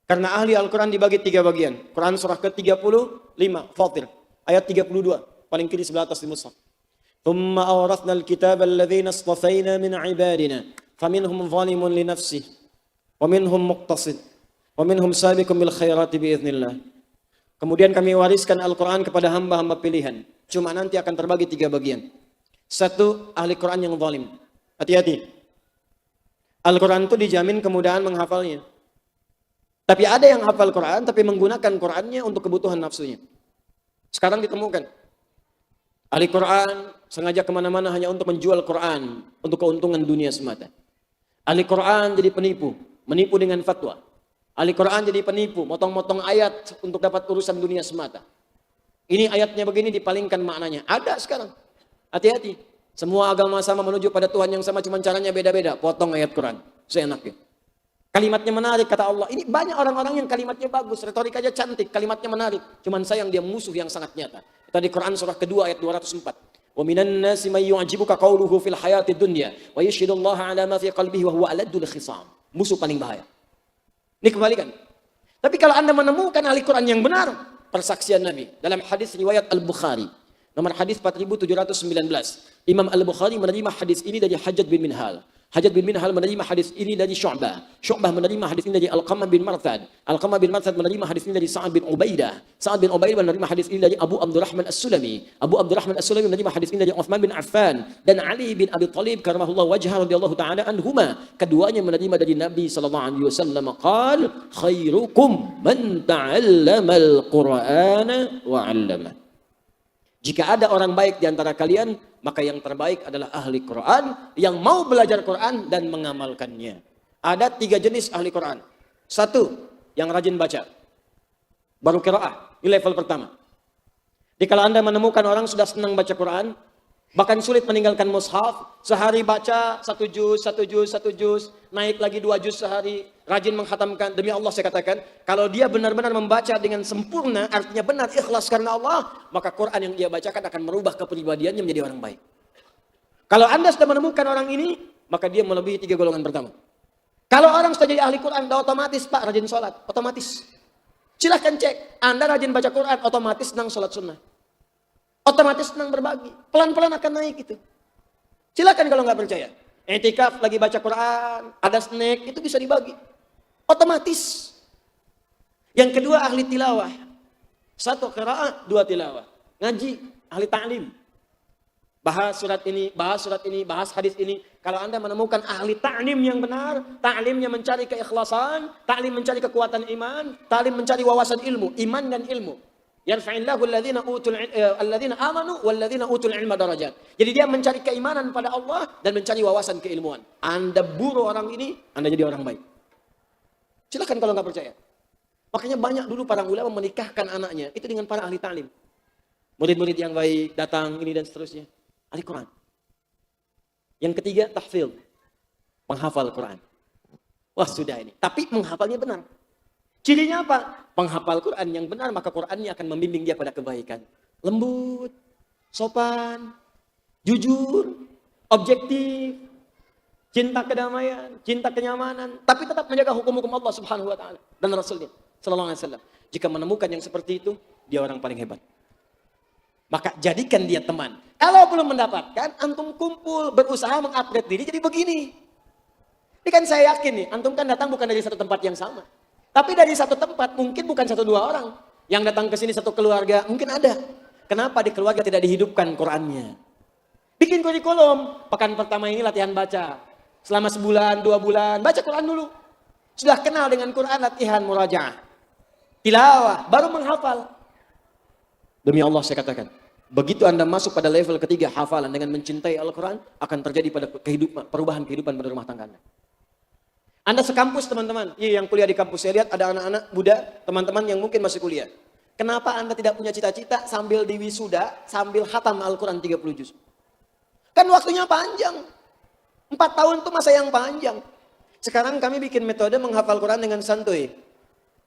Karena ahli Al-Quran dibagi 3 bagian. Quran surah ke-35, Fatir. Ayat 32. Paling kiri sebelah atas di mushaf. Thumma awrathna al-kitaba alladhina istafayna min ibadina. Faminhum zalimun li nafsih. Wa minhum muqtasid. Wa minhum sabiqun bil khairati biiznillah. Kemudian kami wariskan Al-Quran kepada hamba-hamba pilihan. Cuma nanti akan terbagi 3 bagian. 1, ahli Quran yang zalim. Hati-hati. Al-Quran itu dijamin kemudahan menghafalnya. Tapi ada yang hafal Quran, tapi menggunakan Qurannya untuk kebutuhan nafsunya. Sekarang ditemukan. Ahli Quran sengaja kemana-mana hanya untuk menjual Quran. Untuk keuntungan dunia semata. Ahli Quran jadi penipu. Menipu dengan fatwa. Ahli Quran jadi penipu, motong-motong ayat untuk dapat urusan dunia semata. Ini ayatnya begini, dipalingkan maknanya. Ada sekarang. Hati-hati. Semua agama sama menuju pada Tuhan yang sama, cuma caranya beda-beda. Potong ayat Quran. Seenaknya. Kalimatnya menarik, kata Allah. Ini banyak orang-orang yang kalimatnya bagus, retorik aja cantik, kalimatnya menarik. Cuman sayang dia musuh yang sangat nyata. Tadi Quran surah kedua ayat 204. Wa minan nasi may yu'jibuka qawluhu fil hayatid dunya wa yashhadullaha ala ma fi qalbihi wa huwa aladul khisam. Musuh paling bahaya. Ini kembalikan. Tapi kalau Anda menemukan ahli Quran yang benar, persaksian Nabi. Dalam hadis riwayat Al-Bukhari. Nomor hadis 4719. Imam Al-Bukhari menerima hadis ini dari Hajjaj bin Minhal. Hajjaj bin Minhal menerima hadis ini dari Syu'bah. Syu'bah menerima hadis ini dari Alqamah bin Marthad. Alqamah bin Marthad menerima hadis ini dari Sa'ad bin Ubaidah. Sa'ad bin Ubaidah menerima hadis ini dari Abu Abdurrahman As-Sulami. Abu Abdurrahman As-Sulami menerima hadis ini dari Uthman bin Affan dan Ali bin Abi Thalib karamahullahu wajhah radhiyallahu ta'ala anhuma. Keduanya menerima dari Nabi sallallahu alaihi wasallam qala khairukum man ta'allama al-Qur'ana wa 'allama. Jika ada orang baik di antara kalian, maka yang terbaik adalah ahli Quran yang mau belajar Quran dan mengamalkannya. Ada 3 jenis ahli Quran. 1, yang rajin baca. Baru qiraah, ini level pertama. Jadi kalau Anda menemukan orang sudah senang baca Quran, bahkan sulit meninggalkan mushaf, sehari baca 1 juz, naik lagi 2 juz sehari, rajin menghatamkan. Demi Allah saya katakan, kalau dia benar-benar membaca dengan sempurna, artinya benar ikhlas karena Allah, maka Quran yang dia bacakan akan merubah kepribadiannya menjadi orang baik. Kalau Anda sudah menemukan orang ini, maka dia melebihi 3 golongan pertama. Kalau orang sudah jadi ahli Quran, otomatis Pak rajin sholat, otomatis. Silahkan cek, Anda rajin baca Quran, otomatis senang sholat sunnah. Otomatis senang berbagi. Pelan-pelan akan naik itu. Silakan kalau nggak percaya. I'tikaf lagi baca Quran, ada snack, itu bisa dibagi. Otomatis. Yang kedua ahli tilawah. 1 qiraah, 2 tilawah. Ngaji, ahli ta'lim. Bahas surat ini, bahas hadis ini. Kalau Anda menemukan ahli ta'lim yang benar, ta'limnya mencari keikhlasan, ta'lim mencari kekuatan iman, ta'lim mencari wawasan ilmu, iman dan ilmu. Yarfa'illahu alladhina amanu walladhina utul ilma darajat. Jadi dia mencari keimanan pada Allah dan mencari wawasan keilmuan. Anda buru orang ini, Anda jadi orang baik. Silakan kalau nggak percaya. Makanya banyak dulu para ulama menikahkan anaknya itu dengan para ahli ta'lim. Murid-murid yang baik datang ini dan seterusnya. Ahli Quran. Yang ketiga tahfidz. Menghafal Quran. Wah sudah ini. Tapi menghafalnya benar. Cirinya apa? Penghafal Quran yang benar, maka Qurannya akan membimbing dia pada kebaikan. Lembut, sopan, jujur, objektif. cinta kedamaian, cinta kenyamanan, tapi tetap menjaga hukum-hukum Allah Subhanahu wa taala dan Rasulnya sallallahu alaihi wasallam. Jika menemukan yang seperti itu, dia orang paling hebat. Maka jadikan dia teman. Kalau belum mendapatkan, antum kumpul, berusaha mengupgrade diri jadi begini. Ini kan saya yakin nih, antum kan datang bukan dari satu tempat yang sama. Tapi dari satu tempat, mungkin bukan satu dua orang. Yang datang ke sini satu keluarga, mungkin ada. Kenapa di keluarga tidak dihidupkan Qur'annya? Bikin kurikulum, pekan pertama ini latihan baca. Selama sebulan, 2 bulan, baca Quran dulu. Sudah kenal dengan Quran, latihan murajaah. Tilawah, baru menghafal. Demi Allah saya katakan, begitu Anda masuk pada level ketiga hafalan dengan mencintai Al-Quran, akan terjadi pada perubahan kehidupan pada rumah tangga Anda. Anda sekampus teman-teman, yang kuliah di kampus, saya lihat ada anak-anak muda, teman-teman yang mungkin masih kuliah. Kenapa Anda tidak punya cita-cita sambil diwisuda, sambil khatam Al-Quran 30 juz? Kan waktunya panjang. 4 tahun itu masa yang panjang. Sekarang kami bikin metode menghafal Quran dengan santuy.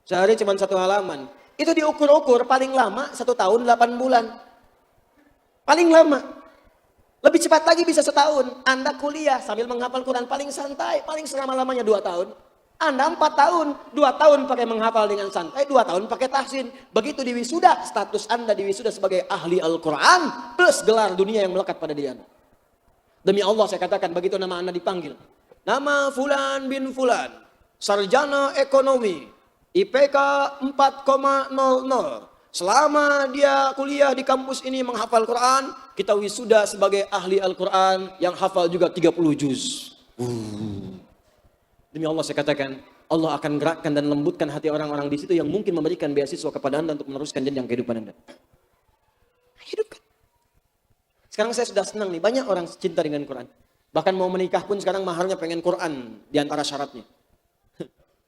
Sehari cuma 1 halaman. Itu diukur-ukur paling lama 1 tahun 8 bulan. Paling lama. Lebih cepat lagi bisa 1 tahun. Anda kuliah sambil menghafal Quran paling santai. Paling selama-lamanya 2 tahun. Anda 4 tahun. 2 tahun pakai menghafal dengan santai. 2 tahun pakai tahsin. Begitu di wisuda, status Anda di wisuda sebagai ahli Al-Quran. Plus gelar dunia yang melekat pada diri Anda. Demi Allah saya katakan begitu nama Anda dipanggil. Nama Fulan bin Fulan. Sarjana ekonomi. IPK 4,00. Selama dia kuliah di kampus ini menghafal Quran, kita wisuda sebagai ahli Al-Quran yang hafal juga 30 juz. Demi Allah saya katakan, Allah akan gerakkan dan lembutkan hati orang-orang di situ yang mungkin memberikan beasiswa kepada Anda untuk meneruskan jenjang kehidupan Anda. Hidupkan. Sekarang saya sudah senang nih, banyak orang cinta dengan Quran. Bahkan mau menikah pun sekarang maharnya pengen Quran di antara syaratnya.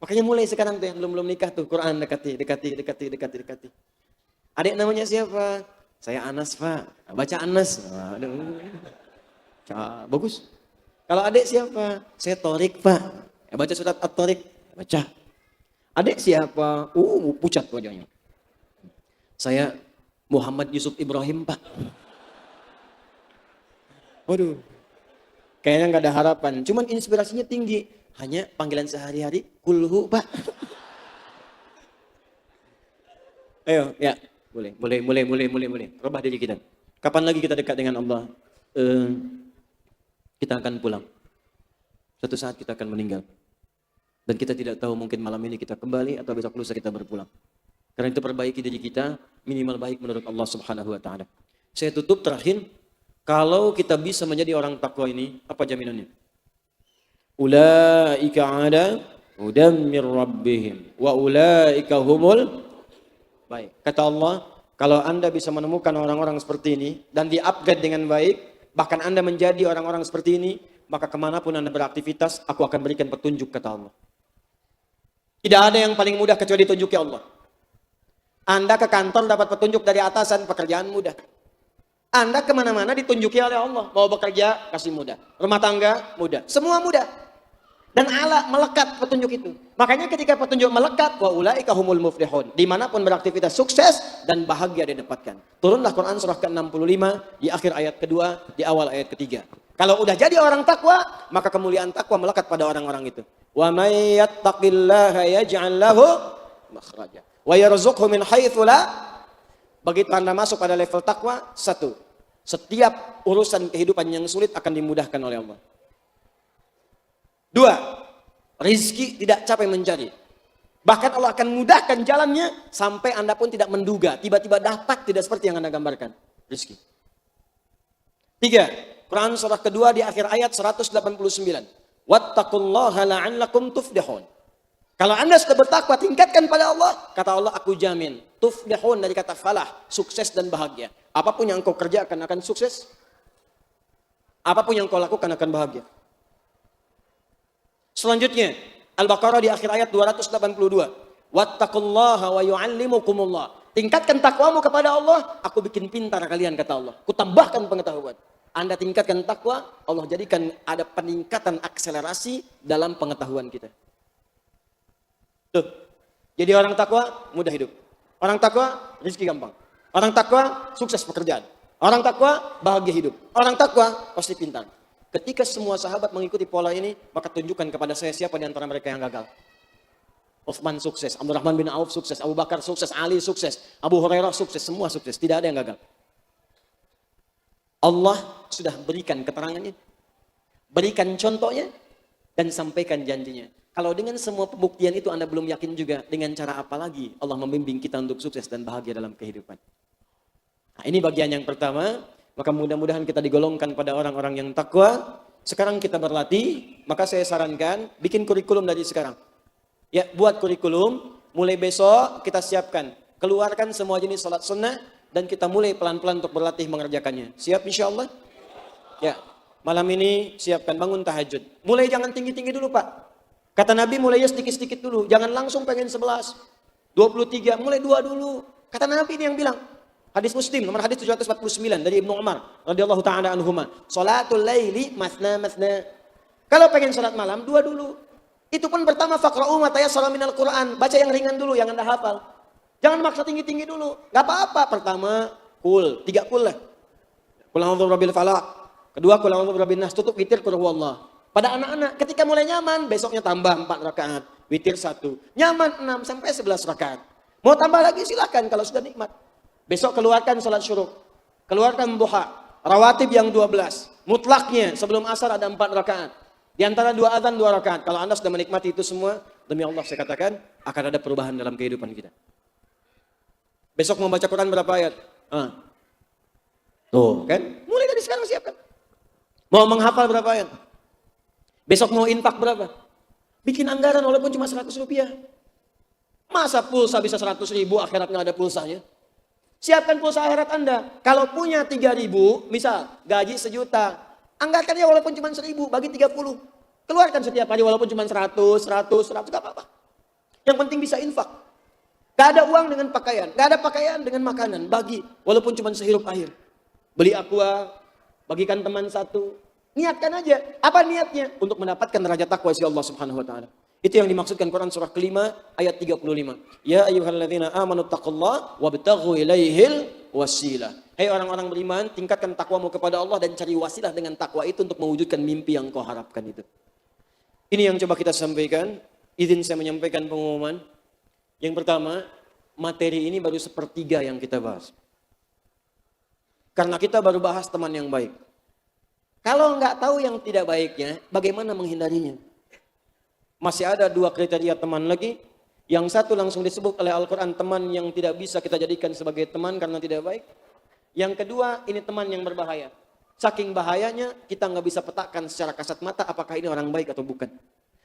Makanya mulai sekarang tuh yang belum nikah tuh Quran dekati. Adik namanya siapa? Saya Anas, Pak. Baca Anas. Aduh. Bagus. Kalau adik siapa? Saya Torik, Pak. Baca surat At-Torik. Baca. Adik siapa? Pucat wajahnya. Saya Muhammad Yusuf Ibrahim, Pak. Waduh. Kayaknya nggak ada harapan. Cuman inspirasinya tinggi. Hanya panggilan sehari-hari, kulhu, Pak. Ayo, ya. Boleh. Rubah diri kita. Kapan lagi kita dekat dengan Allah? Kita akan pulang. Suatu saat kita akan meninggal. Dan kita tidak tahu mungkin malam ini kita kembali atau besok lusa kita berpulang. Karena itu perbaiki diri kita, minimal baik menurut Allah Subhanahu wa taala. Saya tutup terakhir, kalau kita bisa menjadi orang takwa ini, apa jaminannya? Ulaika ada hudam mir rabbihim wa ulaika humul baik. Kata Allah, kalau Anda bisa menemukan orang-orang seperti ini dan di-upgrade dengan baik, bahkan Anda menjadi orang-orang seperti ini, maka kemanapun Anda beraktivitas, aku akan berikan petunjuk, kata Allah. Tidak ada yang paling mudah kecuali ditunjuki Allah. Anda ke kantor dapat petunjuk dari atasan, pekerjaan mudah. Anda kemana-mana ditunjuki oleh Allah. Mau bekerja, kasih mudah. Rumah tangga, mudah. Semua mudah. Dan Allah melekat petunjuk itu. Makanya ketika petunjuk melekat, wa ulaika humul muflihun. Dimanapun beraktivitas sukses dan bahagia didapatkan. Turunlah Quran surah ke-65 di akhir ayat kedua, di awal ayat ketiga. Kalau udah jadi orang takwa, maka kemuliaan takwa melekat pada orang-orang itu. Wa may yattaqillaha yaj'al lahu makhraja wa yarzuqhu min haitsu la. Begitu Anda masuk pada level takwa, satu, setiap urusan kehidupan yang sulit akan dimudahkan oleh Allah. 2, rizki tidak capek mencari. Bahkan Allah akan mudahkan jalannya sampai Anda pun tidak menduga. Tiba-tiba dapat tidak seperti yang Anda gambarkan. Rizki. 3, Quran surah kedua di akhir ayat 189. Wattaqullaha la'allakum tuflihun. Kalau Anda sudah bertakwa, tingkatkan pada Allah. Kata Allah, aku jamin. Tuflihun dari kata falah, sukses dan bahagia. Apapun yang kau kerjakan akan sukses. Apapun yang kau lakukan akan bahagia. Selanjutnya, Al-Baqarah di akhir ayat 282. Wattaqullaha wa yu'allimukumullah. Tingkatkan takwamu kepada Allah, aku bikin pintar kalian, kata Allah. Kutambahkan pengetahuan. Anda tingkatkan takwa, Allah jadikan ada peningkatan akselerasi dalam pengetahuan kita. Tuh. Jadi orang takwa mudah hidup. Orang takwa rezeki gampang. Orang takwa sukses pekerjaan. Orang takwa bahagia hidup. Orang takwa pasti pintar. Ketika semua sahabat mengikuti pola ini, maka tunjukkan kepada saya siapa di antara mereka yang gagal. Utsman sukses, Abdurrahman bin Auf sukses, Abu Bakar sukses, Ali sukses, Abu Hurairah sukses, semua sukses. Tidak ada yang gagal. Allah sudah berikan keterangannya, berikan contohnya, dan sampaikan janjinya. Kalau dengan semua pembuktian itu Anda belum yakin juga, dengan cara apa lagi Allah membimbing kita untuk sukses dan bahagia dalam kehidupan. Nah, ini bagian yang pertama, maka mudah-mudahan kita digolongkan pada orang-orang yang takwa. Sekarang kita berlatih, maka saya sarankan bikin kurikulum dari sekarang. Ya, buat kurikulum, mulai besok kita siapkan, keluarkan semua jenis salat sunnah, dan kita mulai pelan-pelan untuk berlatih mengerjakannya. Siap insya Allah? Ya, malam ini siapkan bangun tahajud. Mulai jangan tinggi-tinggi dulu Pak. Kata Nabi mulai sedikit-sedikit dulu. Jangan langsung pengen 11, 23, mulai 2 dulu. Kata Nabi ini yang bilang. Hadis Muslim, nomor hadis 749 dari Ibnu Umar radhiyallahu taala anhuma. Salatul laili masna masna. Kalau pengen salat malam, 2 dulu. Itu pun pertama faqra'u ma tayassara minal Qur'an. Baca yang ringan dulu, yang Anda hafal. Jangan maksa tinggi-tinggi dulu. Gak apa-apa. Pertama, 3 kul lah. Qul a'udzu birabbil falaq. Kedua, qul a'udzu birabbin nas. Tutup witir qul huwallah. Pada anak-anak, ketika mulai nyaman, besoknya tambah 4 rakaat. Witir 1. Nyaman 6 sampai 11 rakaat. Mau tambah lagi silakan kalau sudah nikmat. Besok keluarkan salat syuruk. Keluarkan duha. Rawatib yang 12. Mutlaknya sebelum asar ada 4 rakaat. Di antara 2 azan 2 rakaat. Kalau Anda sudah menikmati itu semua, demi Allah saya katakan, akan ada perubahan dalam kehidupan kita. Besok mau baca Quran berapa ayat? Tuh kan? Mulai dari sekarang siapkan. Mau menghafal berapa ayat? Besok mau infak berapa? Bikin anggaran walaupun cuma 100 rupiah. Masa pulsa bisa 100 ribu, akhirat nggak ada pulsanya? Siapkan pulsa akhirat Anda. Kalau punya 3.000, misal gaji 1 juta, anggarkannya walaupun cuma 1.000, bagi 30. Keluarkan setiap hari walaupun cuma 100, gak apa-apa. Yang penting bisa infak. Gak ada uang dengan pakaian, gak ada pakaian dengan makanan, bagi walaupun cuma sehirup air. Beli aqua, bagikan teman 1. Niatkan aja. Apa niatnya? Untuk mendapatkan derajat takwa si Allah Subhanahu wa taala. Itu yang dimaksudkan Quran surah kelima ayat 35. Ya ayyuhalladzina amanu taqullaha wabtaghu ilaihil wasilah. Hai orang-orang beriman, tingkatkan takwamu kepada Allah dan cari wasilah dengan takwa itu untuk mewujudkan mimpi yang kau harapkan itu. Ini yang coba kita sampaikan. Izin saya menyampaikan pengumuman. Yang pertama, materi ini baru 1/3 yang kita bahas. Karena kita baru bahas teman yang baik. Kalau nggak tahu yang tidak baiknya, bagaimana menghindarinya? Masih ada 2 kriteria teman lagi. Yang satu langsung disebut oleh Al-Quran, teman yang tidak bisa kita jadikan sebagai teman karena tidak baik. Yang kedua, ini teman yang berbahaya. Saking bahayanya, kita nggak bisa petakan secara kasat mata apakah ini orang baik atau bukan.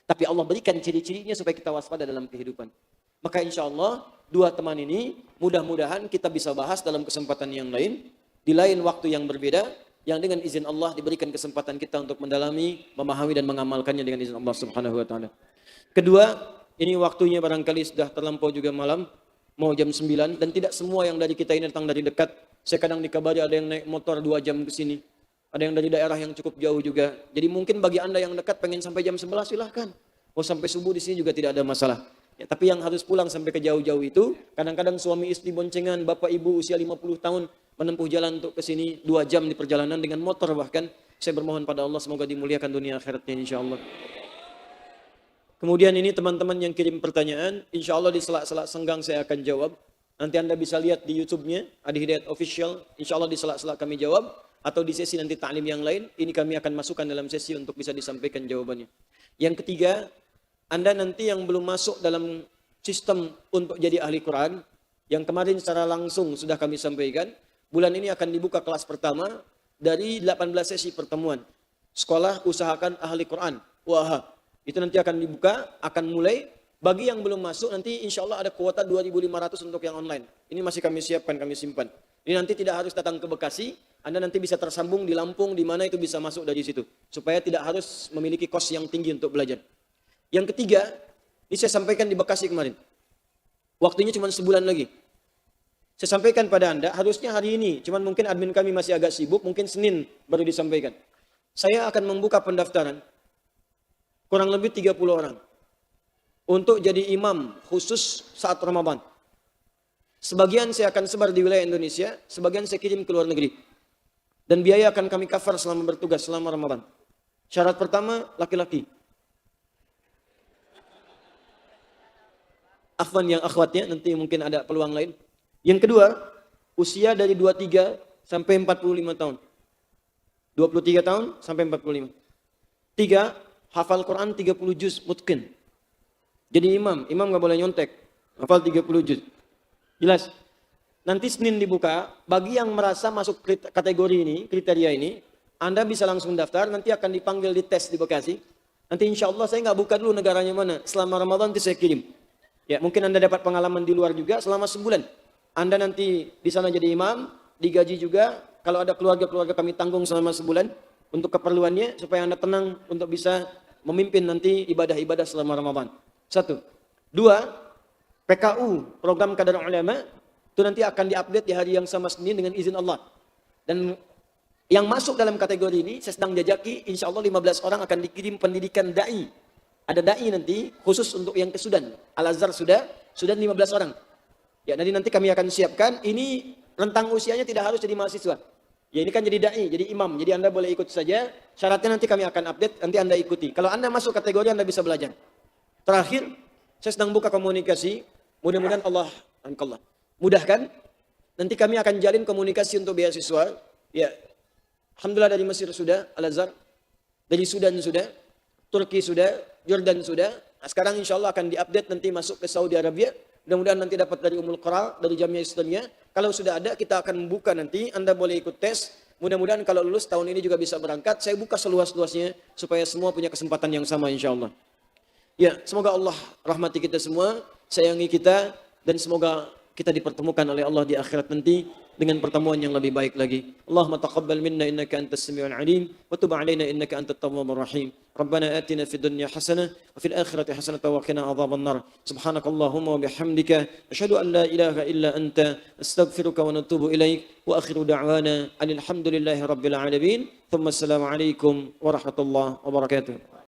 Tapi Allah berikan ciri-cirinya supaya kita waspada dalam kehidupan. Maka insya Allah, 2 teman ini mudah-mudahan kita bisa bahas dalam kesempatan yang lain. Di lain waktu yang berbeda. Yang dengan izin Allah diberikan kesempatan kita untuk mendalami, memahami dan mengamalkannya dengan izin Allah Subhanahu wa taala. Kedua, ini waktunya barangkali sudah terlampau juga malam, mau jam 9 dan tidak semua yang dari kita ini datang dari dekat. Saya kadang dikabari ada yang naik motor 2 jam ke sini. Ada yang dari daerah yang cukup jauh juga. Jadi mungkin bagi Anda yang dekat pengen sampai jam 11 silahkan. Mau sampai subuh di sini juga tidak ada masalah. Ya, tapi yang harus pulang sampai ke jauh-jauh itu, kadang-kadang suami istri boncengan, bapak ibu usia 50 tahun menempuh jalan untuk ke sini 2 jam di perjalanan dengan motor bahkan. Saya bermohon pada Allah semoga dimuliakan dunia akhiratnya insyaallah. Kemudian ini teman-teman yang kirim pertanyaan, insyaallah di sela-sela senggang saya akan jawab. Nanti Anda bisa lihat di YouTube-nya, Adi Hidayat Official, insyaallah di sela-sela kami jawab. Atau di sesi nanti ta'lim yang lain, ini kami akan masukkan dalam sesi untuk bisa disampaikan jawabannya. Yang ketiga, Anda nanti yang belum masuk dalam sistem untuk jadi ahli Quran, yang kemarin secara langsung sudah kami sampaikan, bulan ini akan dibuka kelas pertama dari 18 sesi pertemuan. Sekolah usahakan ahli Quran, WAHA. Itu nanti akan dibuka, akan mulai. Bagi yang belum masuk, nanti insya Allah ada kuota 2.500 untuk yang online. Ini masih kami siapkan, kami simpan. Ini nanti tidak harus datang ke Bekasi, Anda nanti bisa tersambung di Lampung, di mana itu bisa masuk dari situ. Supaya tidak harus memiliki kos yang tinggi untuk belajar. Yang ketiga, ini saya sampaikan di Bekasi kemarin. Waktunya cuma sebulan lagi. Saya sampaikan pada Anda, harusnya hari ini, cuman mungkin admin kami masih agak sibuk, mungkin Senin baru disampaikan. Saya akan membuka pendaftaran, kurang lebih 30 orang. Untuk jadi imam khusus saat Ramadan. Sebagian saya akan sebar di wilayah Indonesia, sebagian saya kirim ke luar negeri. Dan biaya akan kami cover selama bertugas selama Ramadan. Syarat pertama laki-laki. Afwan yang akhwatnya, nanti mungkin ada peluang lain. Yang kedua, usia dari 23 sampai 45 tahun. 23 tahun sampai 45. 3, hafal Quran 30 juz mutqin. Jadi imam nggak boleh nyontek. Hafal 30 juz. Jelas? Nanti Senin dibuka, bagi yang merasa masuk kategori ini, kriteria ini, Anda bisa langsung daftar, nanti akan dipanggil di tes di Bekasi. Nanti insya Allah saya nggak buka dulu negaranya mana. Selama Ramadan nanti saya kirim. Ya, mungkin Anda dapat pengalaman di luar juga selama sebulan. Anda nanti di sana jadi imam, digaji juga. Kalau ada keluarga-keluarga kami tanggung selama sebulan untuk keperluannya supaya Anda tenang untuk bisa memimpin nanti ibadah-ibadah selama Ramadan. 1. 2, PKU, program Kadar Ulama, itu nanti akan diupdate di hari yang sama Senin dengan izin Allah. Dan yang masuk dalam kategori ini, saya sedang jajaki, insya Allah 15 orang akan dikirim pendidikan da'i. Ada da'i nanti khusus untuk yang ke Sudan. Al-Azhar Sudan 15 orang. Ya, nanti kami akan siapkan. Ini rentang usianya tidak harus jadi mahasiswa. Ya, ini kan jadi da'i, jadi imam. Jadi Anda boleh ikut saja. Syaratnya nanti kami akan update, nanti Anda ikuti. Kalau Anda masuk kategori, Anda bisa belajar. Terakhir, saya sedang buka komunikasi. Mudah-mudahan Allah mudahkan. Nanti kami akan jalin komunikasi untuk beasiswa. Ya, alhamdulillah dari Mesir sudah, Al-Azhar. Dari Sudan sudah, Turki sudah, Jordan sudah. Nah, sekarang insya Allah akan diupdate nanti masuk ke Saudi Arabia. Mudah-mudahan nanti dapat dari Ummul Qura, dari Jamiah Islamiyah. Kalau sudah ada, kita akan buka nanti. Anda boleh ikut tes. Mudah-mudahan kalau lulus tahun ini juga bisa berangkat. Saya buka seluas-luasnya supaya semua punya kesempatan yang sama insya Allah. Ya, semoga Allah rahmati kita semua, sayangi kita, dan semoga kita dipertemukan oleh Allah di akhirat nanti dengan pertemuan yang lebih baik lagi. Allahumma taqabbal minna innaka antas samiul alim wa tub alaina innaka antat tawwabur rahim. Rabbana atina fid dunya hasanah wa fil akhirati hasanah wa qina adzaban nar. Subhanakallahumma wa bihamdika asyhadu an la ilaha illa anta astaghfiruka wa natubu ilaik wa akhiru da'wana alhamdulillahi rabbil alamin. Thumma assalamu alaikum warahmatullahi wabarakatuh.